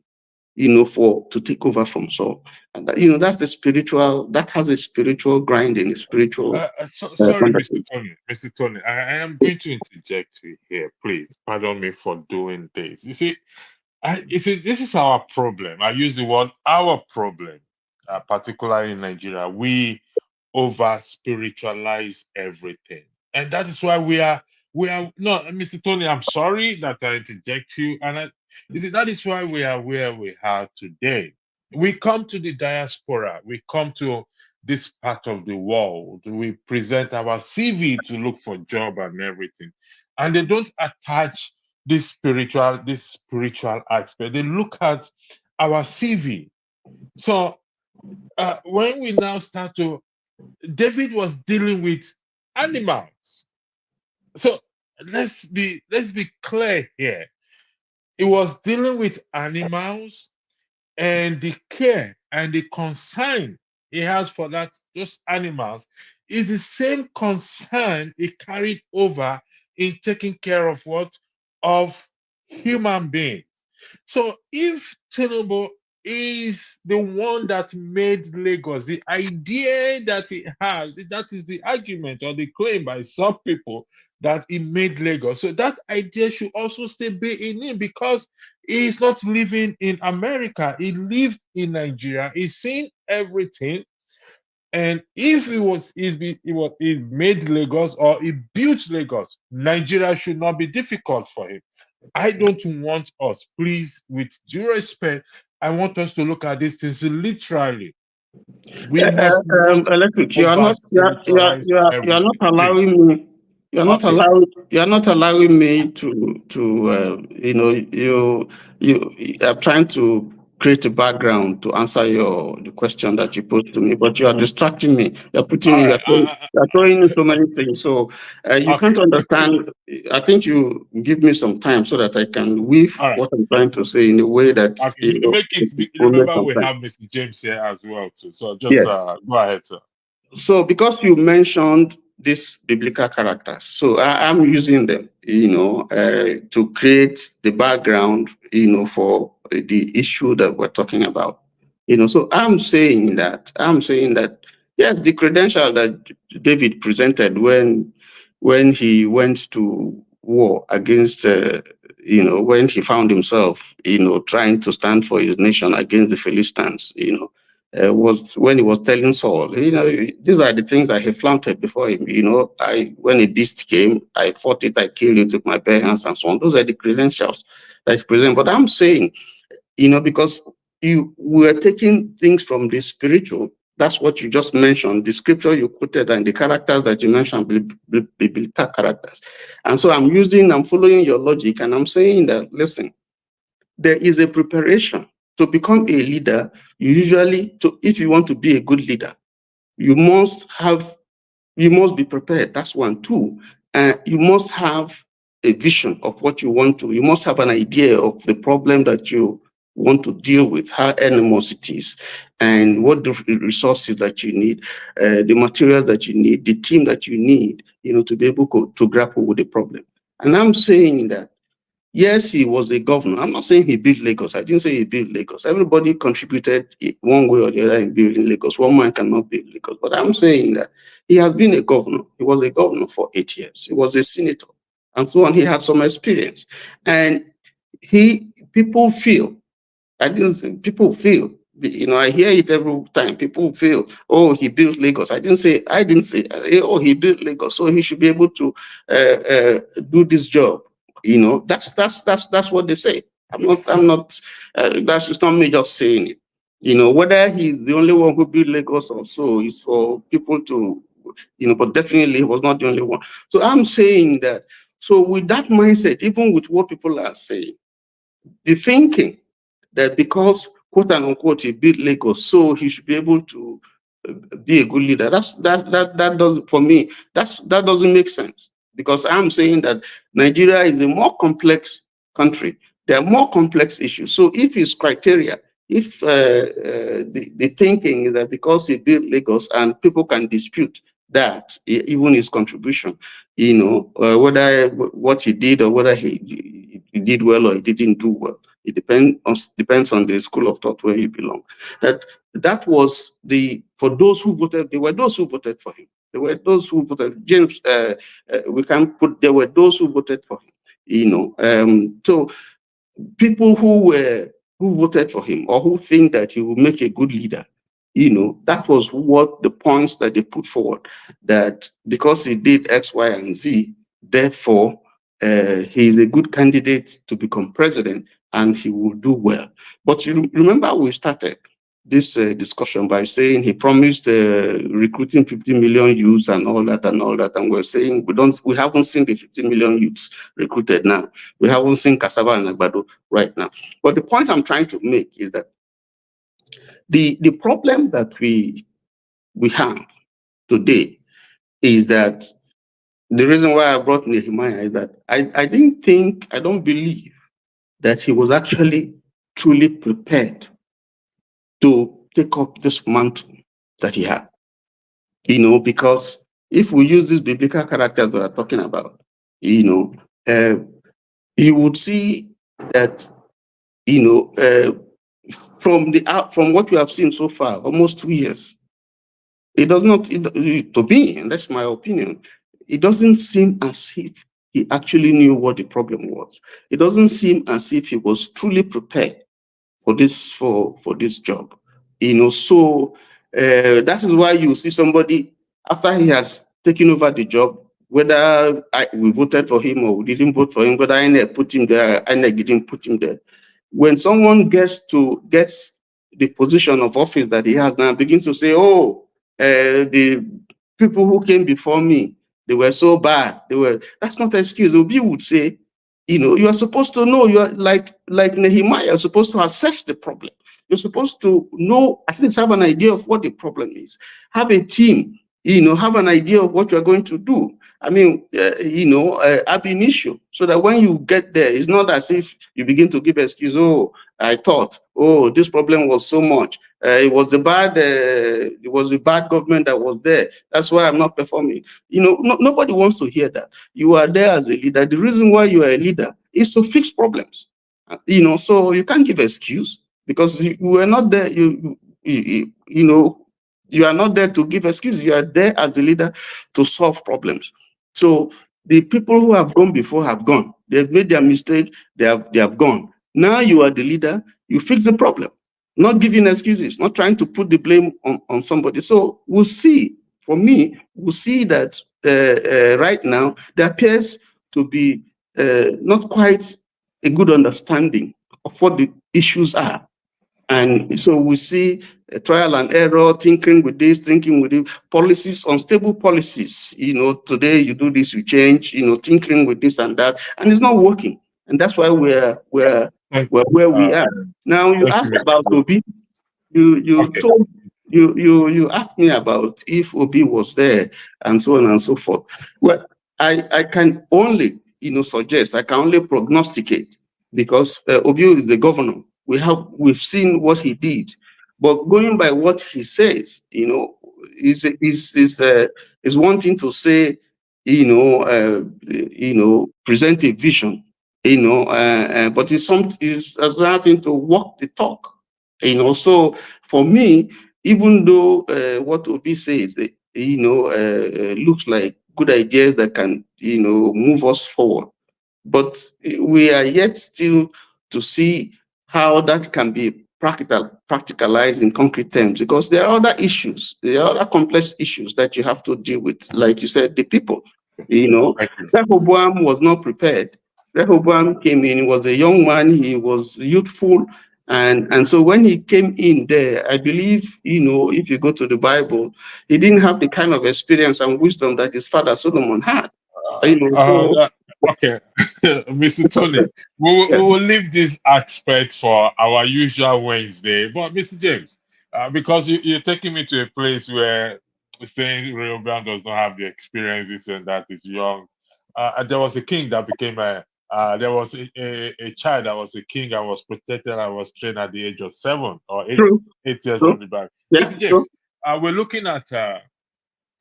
to take over from Saul. And that's the spiritual, that has a spiritual grinding, a spiritual. Sorry, Mr. Tony. Mr. Tony, I am going to interject you here, please. Pardon me for doing this. You see, this is our problem. I use the word our problem, particularly in Nigeria. We over spiritualize everything, and that is why we are no, Mr. Tony. I'm sorry that I interject you, and you see that is why we are where we are today. We come to the diaspora. We come to this part of the world. We present our CV to look for job and everything, and they don't attach this spiritual aspect. They look at our CV. So when we now start to, David was dealing with animals. So let's be clear here. He was dealing with animals, and the care and the concern he has for those animals is the same concern he carried over in taking care of what? Of human beings. So if Tinubu is the one that made Lagos, the idea that he has, that is the argument or the claim by some people that he made Lagos. So that idea should also still be in him, because he is not living in America. He lived in Nigeria. He's seen everything. And if he made Lagos or he built Lagos, Nigeria should not be difficult for him. I don't want us, please, with due respect, I want us to look at these things literally. We must not Electric, you are not allowing me. You are not allowing me to you are trying to create a background to answer the question that you put to me, but you are distracting me. You're throwing in so many things, so you can't understand. I think you give me some time so that I can weave what I'm trying to say in a way that make it. Remember, we have Mr. James here as well too. So just go ahead, sir. So because you mentioned these biblical characters, so I'm using them, to create the background, for the issue that we're talking about. So I'm saying that yes, the credential that David presented when he went to war against, when he found himself, trying to stand for his nation against the Philistines, was when he was telling Saul, these are the things I have flaunted before him. When a beast came, I fought it, I killed it with my bare hands and so on. Those are the credentials that he presents. But I'm saying, because we are taking things from the spiritual. That's what you just mentioned, the scripture you quoted and the characters that you mentioned, biblical characters. And so I'm following your logic, and I'm saying that, listen, there is a preparation. To become a leader, if you want to be a good leader, you must be prepared. That's one. Two, you must have a vision of what you want to. You must have an idea of the problem that you want to deal with, how enormous it is, and what the resources that you need, the materials that you need, the team that you need, to be able to grapple with the problem. And I'm saying that, yes, he was a governor. I'm not saying he built Lagos. I didn't say he built Lagos. Everybody contributed one way or the other in building Lagos. One man cannot build Lagos. But I'm saying that he has been a governor. He was a governor for 8 years. He was a senator and so on. He had some experience. And people feel, I hear it every time. People feel, oh, he built Lagos. I didn't say, oh, he built Lagos, so he should be able to do this job. That's what they say. That's just not me just saying it. Whether he's the only one who built Lagos or so is for people to, but definitely he was not the only one. So I'm saying that, so with that mindset, even with what people are saying, the thinking that because, quote unquote, he built Lagos, so he should be able to be a good leader. That doesn't, for me, that doesn't make sense, because I'm saying that Nigeria is a more complex country. There are more complex issues. So if his criteria, if the thinking is that because he built Lagos, and people can dispute that, even his contribution, whether what he did or whether he did well or he didn't do well, It depends on the school of thought where you belong. That was for those who voted. There were those who voted for him. There were those who voted James. We can put. There were those who voted for him. So people who voted for him or who think that he will make a good leader, that was what the points that they put forward, that because he did X, Y, and Z, therefore he is a good candidate to become president and he will do well. But you remember we started this discussion by saying he promised recruiting 50 million youths and all that, and we're saying we haven't seen the 50 million youths recruited now. We haven't seen cassava and agbado right now. But the point I'm trying to make is that the problem that we have today is that the reason why I brought Nehemiah is that I don't believe that he was actually truly prepared to take up this mantle that he had. Because if we use these biblical characters that we're talking about, you would see that, from what we have seen so far, almost 2 years, it does not, to me, and that's my opinion, it doesn't seem as if he actually knew what the problem was. It doesn't seem as if he was truly prepared for this job. So that is why you see somebody after he has taken over the job, whether we voted for him or we didn't vote for him, whether INEC put him there, INEC didn't put him there. When someone gets the position of office that he has now, begins to say, "Oh, the people who came before me, they were so bad. That's not an excuse." Obi would say, you are supposed to know. You are like Nehemiah. You're supposed to assess the problem. You're supposed to know, at least have an idea of what the problem is. Have a team. Have an idea of what you're going to do. I mean, ab initio, so that when you get there, it's not as if you begin to give excuse. "Oh, I thought, this problem was so much. It was the bad government that was there. That's why I'm not performing." Nobody wants to hear that. You are there as a leader. The reason why you are a leader is to fix problems. So you can't give excuse because you were not there. You are not there to give excuses. You are there as a leader to solve problems. So the people who have gone before have gone. They've made their mistake. They have gone. Now you are the leader. You fix the problem. Not giving excuses, not trying to put the blame on somebody. So we'll see. For me, we'll see that right now there appears to be not quite a good understanding of what the issues are. And so we see trial and error, tinkering with this, thinking with it, policies, unstable policies. Today you do this, you change, tinkering with this and that, and it's not working. And that's why we're where we are. Now you asked about Obi. You asked me about if Obi was there and so on and so forth. Well, I can only suggest, I can only prognosticate because Obi is the governor. We've seen what he did, but going by what he says, is wanting to say, present a vision, but it's starting to walk the talk, So for me, even though what Obi says, looks like good ideas that can, move us forward, but we are yet still to see how that can be practicalized in concrete terms, because there are other issues, there are other complex issues that you have to deal with. Like you said, the people, Rehoboam was not prepared. Rehoboam came in, he was a young man, he was youthful, and so when he came in there, I believe, if you go to the Bible, he didn't have the kind of experience and wisdom that his father Solomon had. Okay, Mr. Tony, we will leave this aspect for our usual Wednesday. But Mr. James, because you're taking me to a place where saying Rehoboam does not have the experience, this and that, is young. There was a king that became there was a child that was a king and was protected and was trained at the age of 7 or 8 years from the back. Mr. James, we're looking at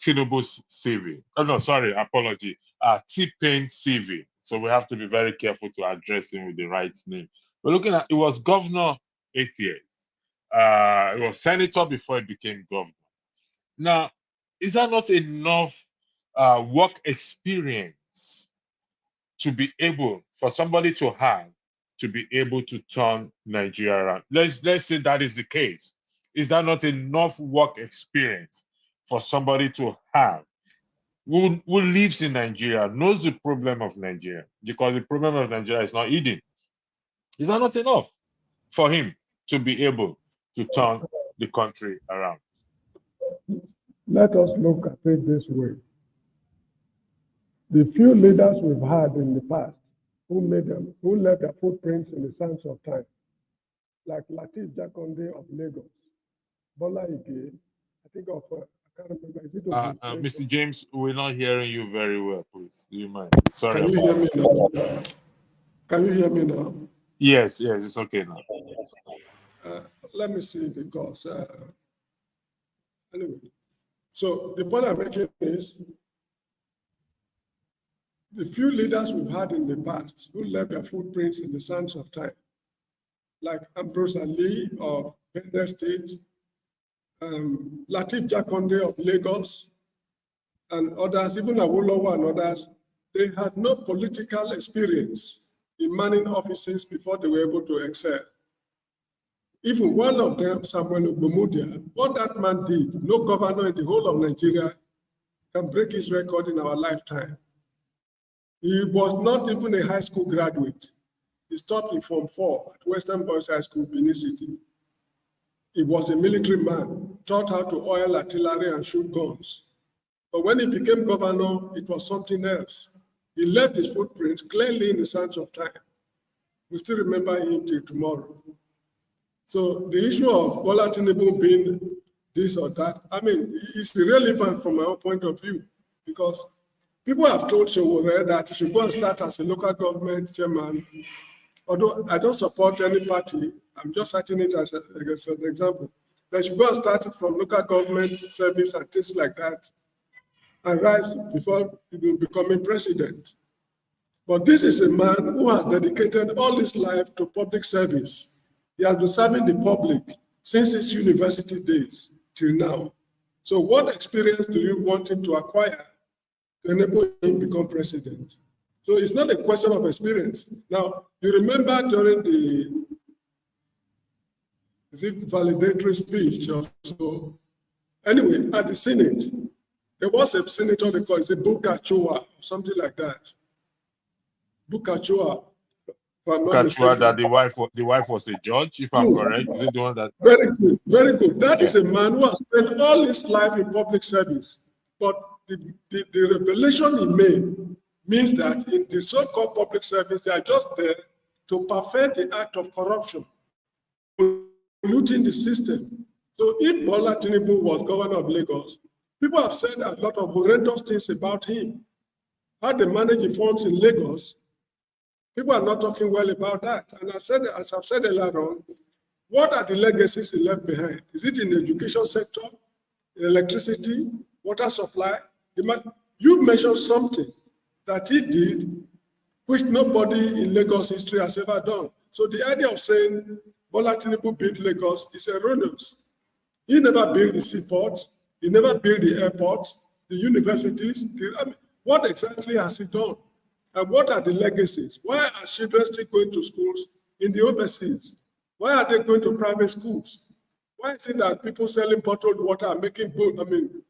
Tinubu's CV. Oh no, sorry, apology. T-Pain CV. So we have to be very careful to address him with the right name. We're looking at, it was governor 8 years. It was senator before he became governor. Now, is that not enough work experience to be able, for somebody to have, to be able to turn Nigeria around? Let's say that is the case. Is that not enough work experience for somebody to have who lives in Nigeria, knows the problem of Nigeria, because the problem of Nigeria is not eating? Is that not enough for him to be able to turn the country around? Let us look at it this way. The few leaders we've had in the past who left their footprints in the sands of time, like Lateef Jakonde of Lagos, Bola Ige, I think of, I can't remember, is it Mr. James, we're not hearing you very well, please. Do you mind? Sorry. Can you hear me now? Can you hear me now? Yes, it's okay now. Let me see, because anyway. So the point I'm making is the few leaders we've had in the past who left their footprints in the sands of time, like Ambrose Ali of Benue State, Lateef Jakonde of Lagos, and others, even Awolowo and others, they had no political experience in manning offices before they were able to excel. Even one of them, Samuel Ogbomudia, what that man did, no governor in the whole of Nigeria can break his record in our lifetime. He was not even a high school graduate. He stopped in Form 4 at Western Boys High School, Benin City. He was a military man, taught how to oil artillery and shoot guns. But when he became governor, it was something else. He left his footprints clearly in the sands of time. We still remember him till tomorrow. So the issue of Bola Tinubu being this or that, I mean, it's irrelevant from my own point of view, because people have told Sowore that he should go and start as a local government chairman. Although I don't support any party, I'm just citing it as an example. They should go and start it from local government service and things like that, and rise before becoming president. But this is a man who has dedicated all his life to public service. He has been serving the public since his university days till now. So what experience do you want him to acquire to enable him to become president? So it's not a question of experience. Now, you remember during the validatory speech or so? Anyway, at the Senate, there was a senator, they call it Buka Chua, or something like that. Buka Chua. That the wife was a judge, if I'm correct. Is it the one that? Very good, very good. That is a man who has spent all his life in public service. But the revelation he made means that in the so-called public service, they are just there to perfect the act of corruption, polluting the system. So if Bola Tinubu was governor of Lagos, people have said a lot of horrendous things about him. How they manage the funds in Lagos, people are not talking well about that. And as I've said earlier on, what are the legacies he left behind? Is it in the education sector, electricity, water supply? You mentioned something that he did, which nobody in Lagos history has ever done. So the idea of saying Bola Tinubu built Lagos is erroneous. He never built the seaport, he never built the airport, the universities. What exactly has he done? And what are the legacies? Why are children still going to schools in the overseas? Why are they going to private schools? Why is it that people selling bottled water are making,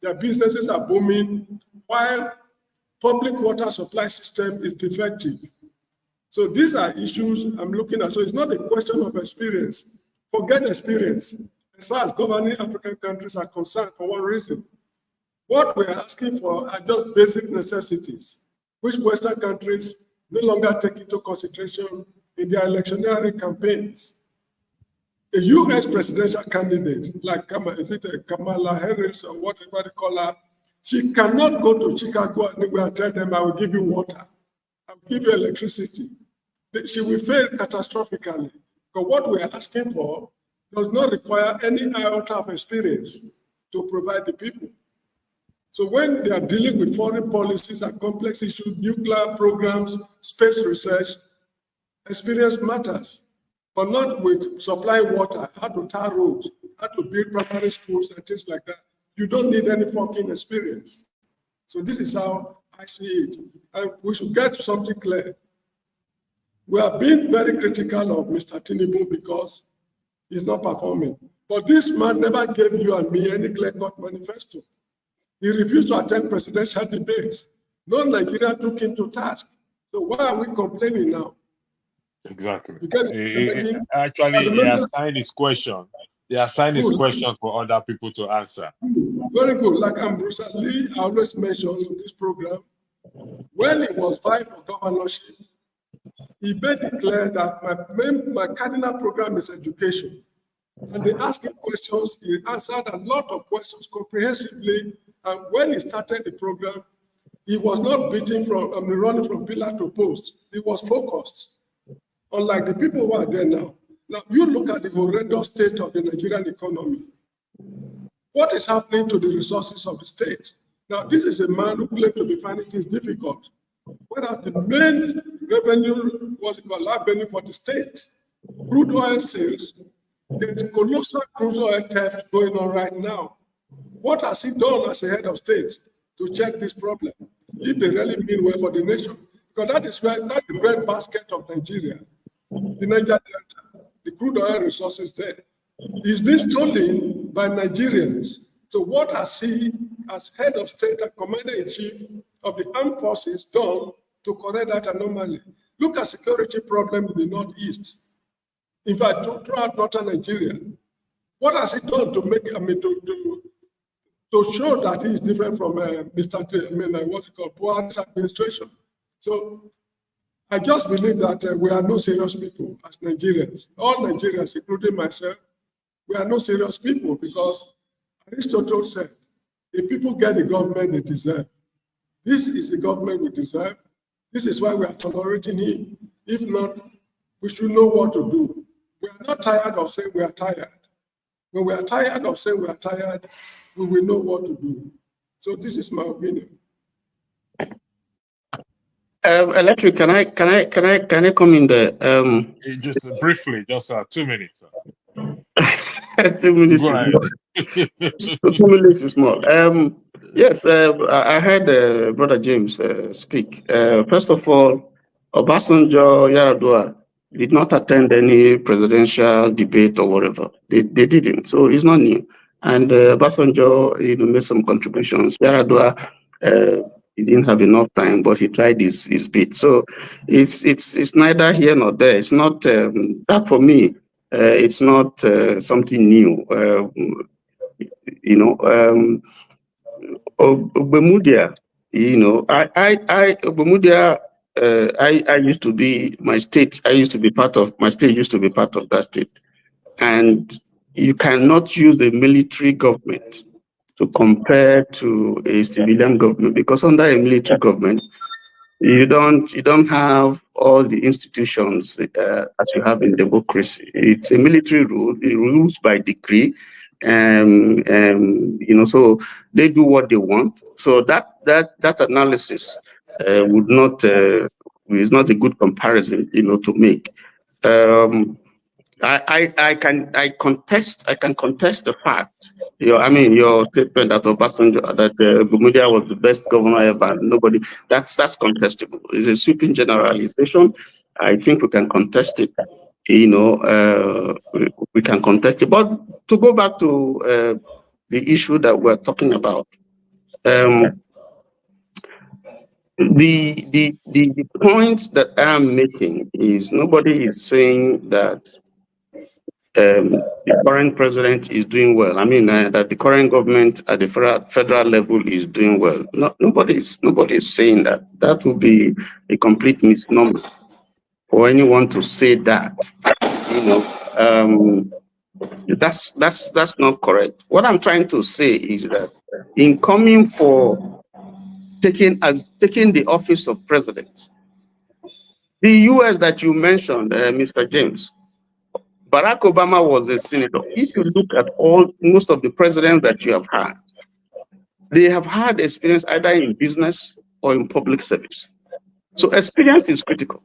their businesses are booming while public water supply system is defective? So these are issues I'm looking at. So it's not a question of experience. Forget experience. As far as governing African countries are concerned, for one reason, what we're asking for are just basic necessities, which Western countries no longer take into consideration in their electionary campaigns. A US presidential candidate, like Kamala Harris or whatever they call her, she cannot go to Chicago and tell them, I will give you water, I will give you electricity. She will fail catastrophically. Because what we are asking for does not require any iota of experience to provide the people. So when they are dealing with foreign policies and complex issues, nuclear programs, space research, experience matters. but not with supply water, how to tar roads, how to build primary schools and things like that. You don't need any fucking experience. So this is how I see it. And we should get something clear. We are being very critical of Mr. Tinubu because he's not performing. But this man never gave you and me any clear-cut manifesto. He refused to attend presidential debates. No Nigeria took him to task. So why are we complaining now? Exactly. Because Actually, he assigned his question. They assigned his question for other people to answer. Very good. Like Bruce Lee, I always mention on this program, when he was vying for governorship, he made it clear that my cardinal program is education. And they asked him questions, he answered a lot of questions comprehensively. And when he started the program, he was not running from pillar to post. He was focused. Unlike the people who are there now. Now, you look at the horrendous state of the Nigerian economy. What is happening to the resources of the state? Now, this is a man who claimed to be finding things difficult. Whereas the main revenue, revenue for the state, crude oil sales, there's colossal crude oil theft going on right now. What has he done as a head of state to check this problem? If they really mean well for the nation. Because that's the bread basket of Nigeria, the Niger Delta, the crude oil resources there. It's been stolen by Nigerians. So what has he, as head of state and commander-in-chief of the armed forces, done to correct that anomaly? Look at security problem in the Northeast. In fact, throughout northern Nigeria, what has he done to make, to show that he is different from what's it called, Buhari's administration? So I just believe that we are no serious people as Nigerians. All Nigerians, including myself, we are no serious people because Aristotle said, if people get the government they deserve, this is the government we deserve. This is why we are tolerating him. If not, we should know what to do. We are not tired of saying we are tired. When we are tired of saying we are tired, we will know what to do. So this is my opinion. Electric, can I come in there? Just briefly, just 2 minutes. 2 minutes is small. 2 minutes is small. Yes, I heard Brother James speak. First of all, Obasanjo, Yaradua did not attend any presidential debate or whatever. They didn't, so it's not new. And Obasanjo made some contributions. Yaradua, he didn't have enough time, but he tried his bit. So it's neither here nor there. It's not that for me. It's not something new. Obemudia, Obemudia. I used to be my state. My state used to be part of that state, and you cannot use the military government to compare to a civilian government, because under a military government, you don't have all the institutions as you have in democracy. It's a military rule. It rules by decree, so they do what they want. So that analysis would not is not a good comparison, to make. I can contest the fact. Your statement that Obasanjo, that Bumudia was the best governor ever. Nobody. That's contestable. It's a sweeping generalization. I think we can contest it. We can contest it. But to go back to the issue that we're talking about, the point that I'm making is nobody is saying that the current president is doing well. That the current government at the federal level is doing well. Nobody is saying that. That would be a complete misnomer for anyone to say that. That's not correct. What I'm trying to say is that in coming for taking the office of president, the US that you mentioned, Mr. James, Barack Obama was a senator. If you look at most of the presidents that you have had, they have had experience either in business or in public service. So experience is critical.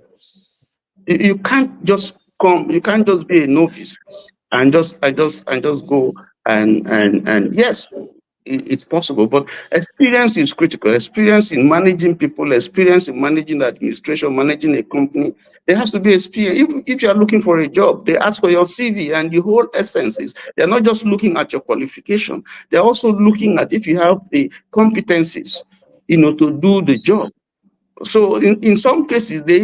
You can't just come. You can't just be a novice and just go and yes, it's possible, but experience is critical. Experience in managing people, experience in managing the administration, managing a company. There has to be experience. If you are looking for a job, they ask for your CV, and the whole essence is they're not just looking at your qualification. They're also looking at if you have the competencies, to do the job. So in some cases, they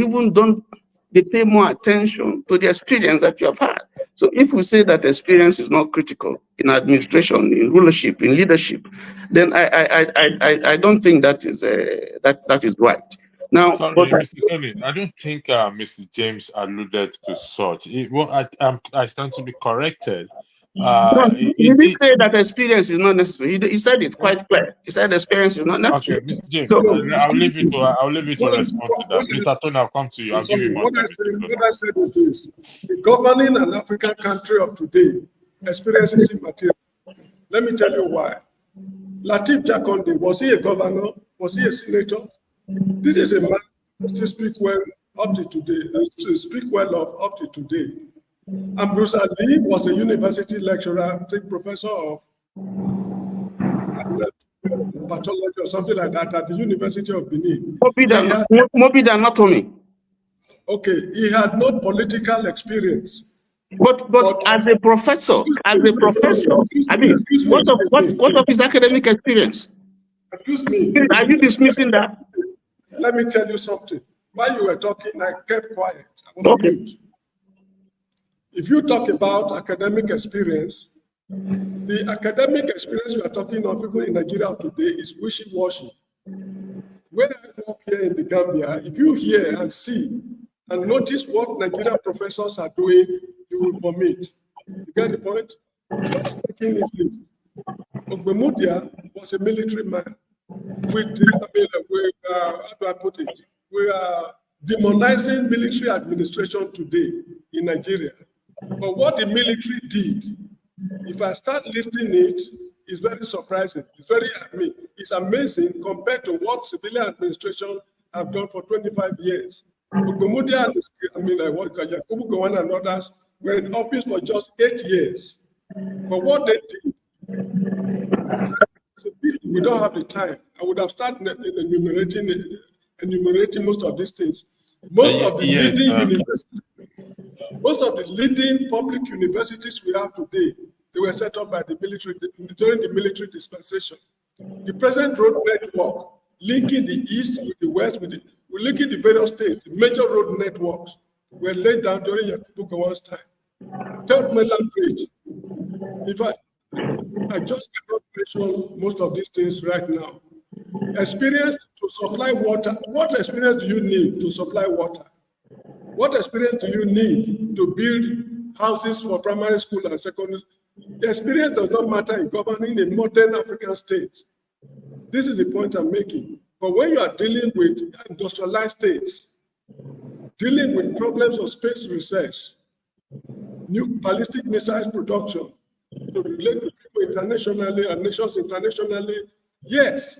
pay more attention to the experience that you have had. So if we say that experience is not critical in administration, in rulership, in leadership, then I don't think that is right. Now, sorry, Mr. Kelly, I don't think Mr. James alluded to such. I stand to be corrected. He didn't say that experience is not necessary. He said it quite clear. He said experience is not necessary. Okay, Mr. James, So I'll leave you to respond to that. Mr. Tony, I'll come to you. I'll give you more time. What I said is this: the governing an African country of today, experience is immaterial. Let me tell you why. Latif Jakonde, was he a governor? Was he a senator? This is a man who still speak well up to today. Up to today. And Bruce Ali was a university lecturer, I think professor of pathology or something like that at the University of Benin. Morbid anatomy. Okay, he had no political experience. But as a professor, I mean, what of his academic experience? Excuse me. Are you dismissing that? Let me tell you something. While you were talking, I kept quiet. I was mute. If you talk about academic experience, the academic experience we are talking of, people in Nigeria today, is wishy-washy. When I walk here in the Gambia, if you hear and see and notice what Nigerian professors are doing, you will vomit. You get the point? Ogbemudia was a military man. How do I put it? We are demonizing military administration today in Nigeria. But what the military did, if I start listing it, it's very surprising. It's amazing compared to what civilian administration have done for 25 years. Ogbemudia and Yakubu Gowon and others were in office for just 8 years. But what they did, we don't have the time. I would have started enumerating most of these things. Most of the leading public universities we have today, they were set up by the military during the military dispensation. The present road network linking the east with the west, linking the various states, major road networks were laid down during Yakubu Gowon's time. Third mainland bridge. In fact, I just cannot mention most of these things right now. Experience to supply water. What experience do you need to supply water? What experience do you need to build houses for primary school and secondary school? The experience does not matter in governing a modern African state. This is the point I'm making. But when you are dealing with industrialized states, dealing with problems of space research, new ballistic missiles production, to relate with people internationally and nations internationally, yes,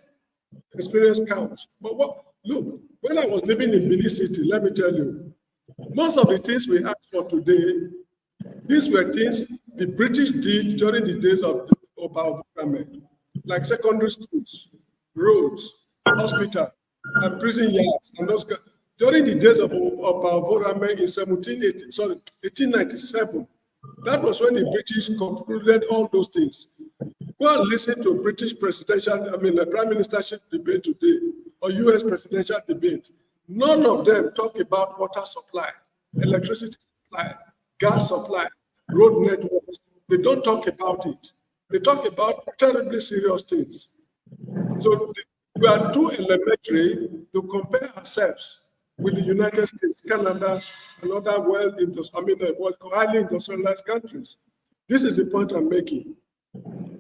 experience counts. But look, when I was living in Benin City, let me tell you, most of the things we ask for today, these were things the British did during the days of Bola Ahmed, like secondary schools, roads, hospital, and prison yards, and those. During the days of Bola Ahmed in 1897, that was when the British concluded all those things. Go and listen to British the prime ministership debate today, or US presidential debate. None of them talk about water supply, electricity supply, gas supply, road networks. They don't talk about it. They talk about terribly serious things. So we are too elementary to compare ourselves with the United States, Canada, and other highly industrialized countries. This is the point I'm making.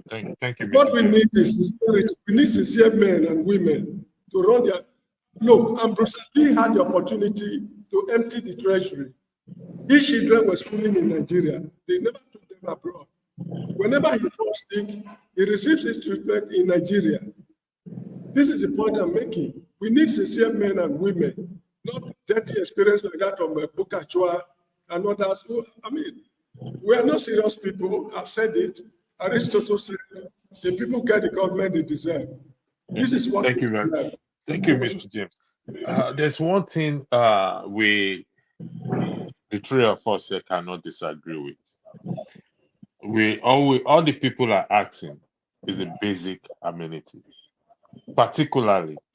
Thank you. What we need is sincerity. We need sincere men and women to run their. Look, Ambrose Lee had the opportunity to empty the treasury. His children were schooling in Nigeria. They never took them abroad. Whenever he falls sick, he receives his treatment in Nigeria. This is the point I'm making. We need sincere men and women, not dirty experience like that of Bukachua and others who, I mean, we are not serious people. I've said it. Aristotle said, the people get the government they deserve. This is what Thank we you very much. deserve. Thank you, Mr. James. There's one thing the three of us here cannot disagree with. All the people are asking is a basic amenity,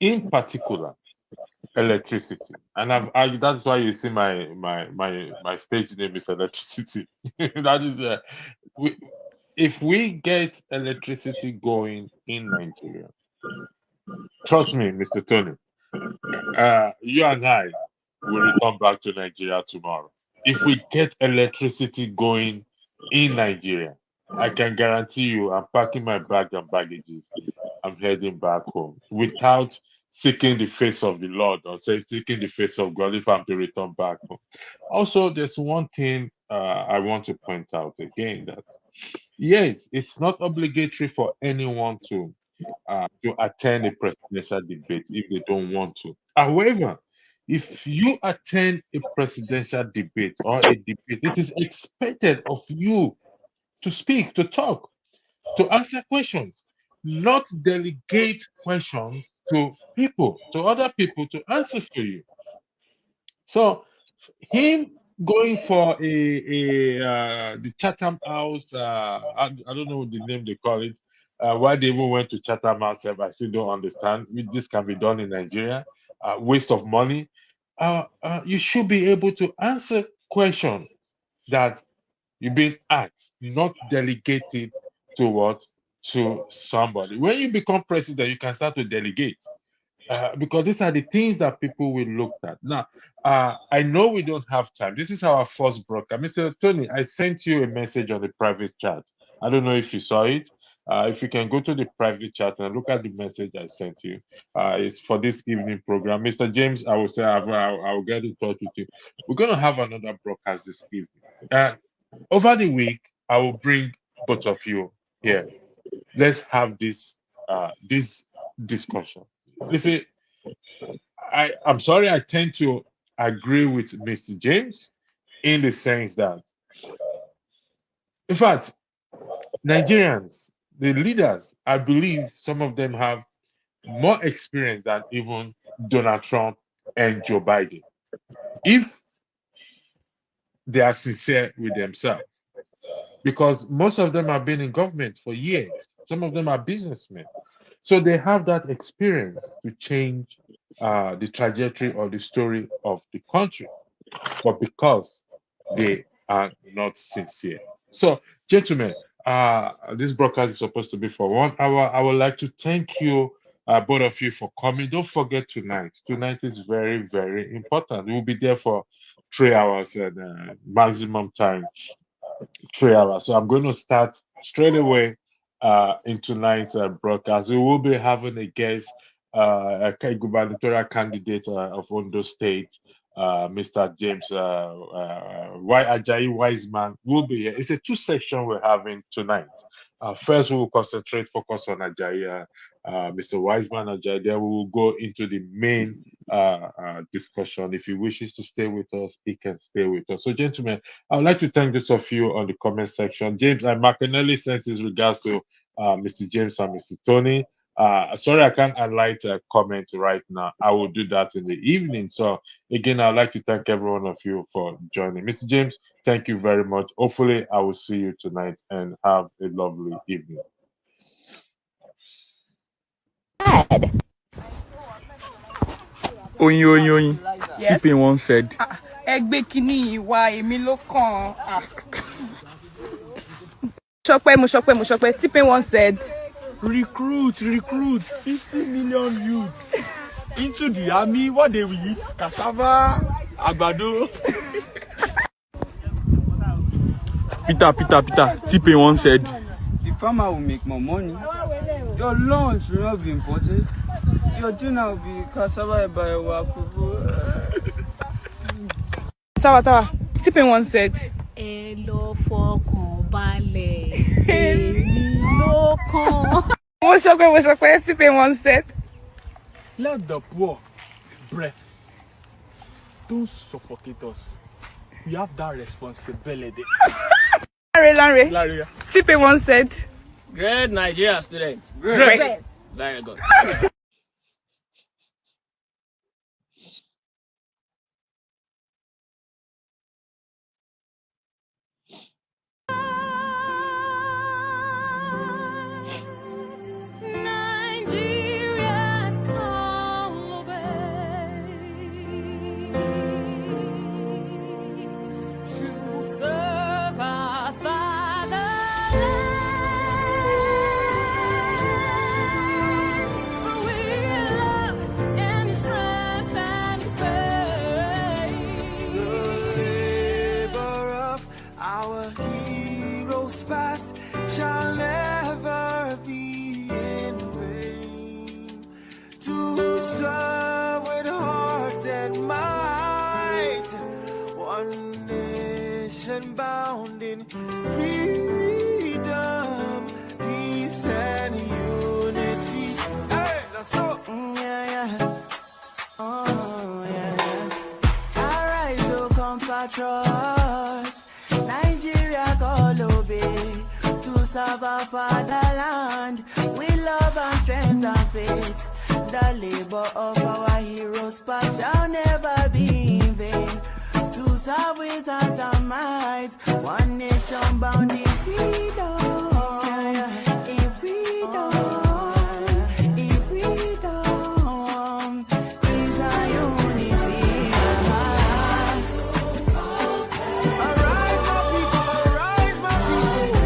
in particular, electricity. And that's why you see my stage name is electricity. That is if we get electricity going in Nigeria, trust me, Mr. Tony, you and I will return back to Nigeria tomorrow. If we get electricity going in Nigeria, I can guarantee you I'm packing my bag and baggages. I'm heading back home without seeking the face of the Lord or seeking the face of God if I'm to return back home. Also, there's one thing I want to point out again, that yes, it's not obligatory for anyone to attend a presidential debate if they don't want to. However, if you attend a presidential debate or a debate, it is expected of you to speak, to talk, to answer questions, not delegate questions to other people to answer for you. So him going for the Chatham House, I don't know the name they call it. Why they even went to Chatham House, I still don't understand. This can be done in Nigeria. Waste of money. You should be able to answer questions that you've been asked, not delegated to what? To somebody. When you become president, you can start to delegate. Because these are the things that people will look at. Now, I know we don't have time. This is our first broadcast. Mr. Tony, I sent you a message on the private chat. I don't know if you saw it. If you can go to the private chat and look at the message I sent you, it's for this evening program. Mr. James, I will say I will get in touch with you. We're going to have another broadcast this evening. Over the week, I will bring both of you here. Let's have this discussion. You see, I'm sorry, I tend to agree with Mr. James in the sense that, in fact, Nigerians, the leaders, I believe some of them have more experience than even Donald Trump and Joe Biden, if they are sincere with themselves. Because most of them have been in government for years. Some of them are businessmen. So they have that experience to change the trajectory or the story of the country. But because they are not sincere. So, gentlemen, this broadcast is supposed to be for 1 hour. I would like to thank you, both of you, for coming. Don't forget tonight. Tonight is very, very important. We'll be there for 3 hours and maximum time 3 hours. So I'm going to start straight away in tonight's broadcast. We will be having a guest, a gubernatorial candidate of Ondo State, Mr. James Ajayi Wiseman will be here. It's a two-section we're having tonight. First, we will focus on Ajayi, Mr. Wiseman Ajayi. Then we will go into the main discussion. If he wishes to stay with us, he can stay with us. So, gentlemen, I would like to thank those of you on the comment section. James, Macanelli sends his regards to Mr. James and Mr. Tony. Sorry, I can't highlight a comment right now. I will do that in the evening. So, again, I'd like to thank every one of you for joining. Mr. James, thank you very much. Hopefully, I will see you tonight and have a lovely evening. Oyin. Yes. T-Pain said. Ẹgbẹ́ kìíní ìwà èmi ló kàn. Mo ṣọpẹ́. T-Pain once said, Recruit 50 million youths into the army. What they will eat? Cassava, àgbàdo. Peter. T-Pain once said, The farmer will make more money. Your lunch will not be imported. Your dinner will be cassava by Tawa. T-Pain once said, Ẹ lọ fọkàn balẹ̀, èmi ló kàn. Mo ṣọpẹ́. T-Pain once said, let the poor breath don't suffocate us. We have that responsibility. Larry. Larry. TPAIN once said. Great Nigerian students. Great. Very good. Nigeria's call away to serve our fatherland. We love and strength and faith. The labor of our heroes past shall never be in vain. To serve with heart and might, one nation bound in freedom, peace and unity. Hey, that's so. Yeah. Oh, yeah. Arise, O compatriots, Nigeria call obey to serve our fatherland with love and strength and faith. The labor of our heroes past shall never be in vain. To serve with heart and might, one nation bound in freedom. In freedom. In freedom. Peace and unity. Arise, my people. Arise, my people.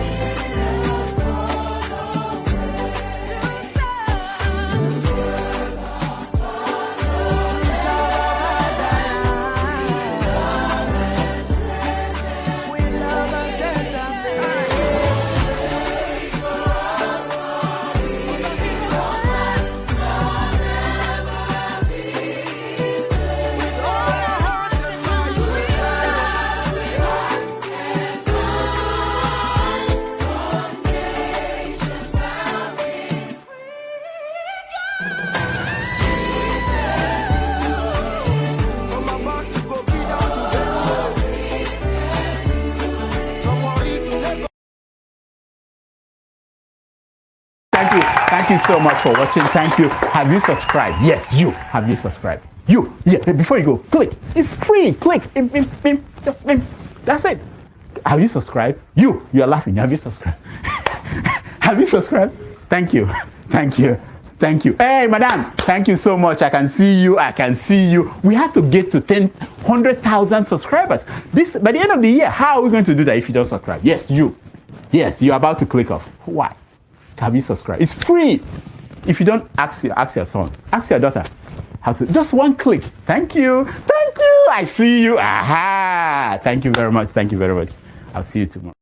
Thank you so much for watching. Thank you. Have you subscribed? Yes, you. Have you subscribed? You. Yeah, before you go, click. It's free. Click. Just that's it. Have you subscribed? You are laughing. Have you subscribed? Have you subscribed? Thank you. Thank you. Thank you. Hey, madam. Thank you so much. I can see you. I can see you. We have to get to 100,000 subscribers. This by the end of the year. How are we going to do that if you don't subscribe? Yes, you. Yes, you're about to click off. Why? Have you subscribed? It's free. If you don't, ask your son, ask your daughter how to. Just one click. Thank you. Thank you. I see you. Aha. Thank you very much. Thank you very much. I'll see you tomorrow.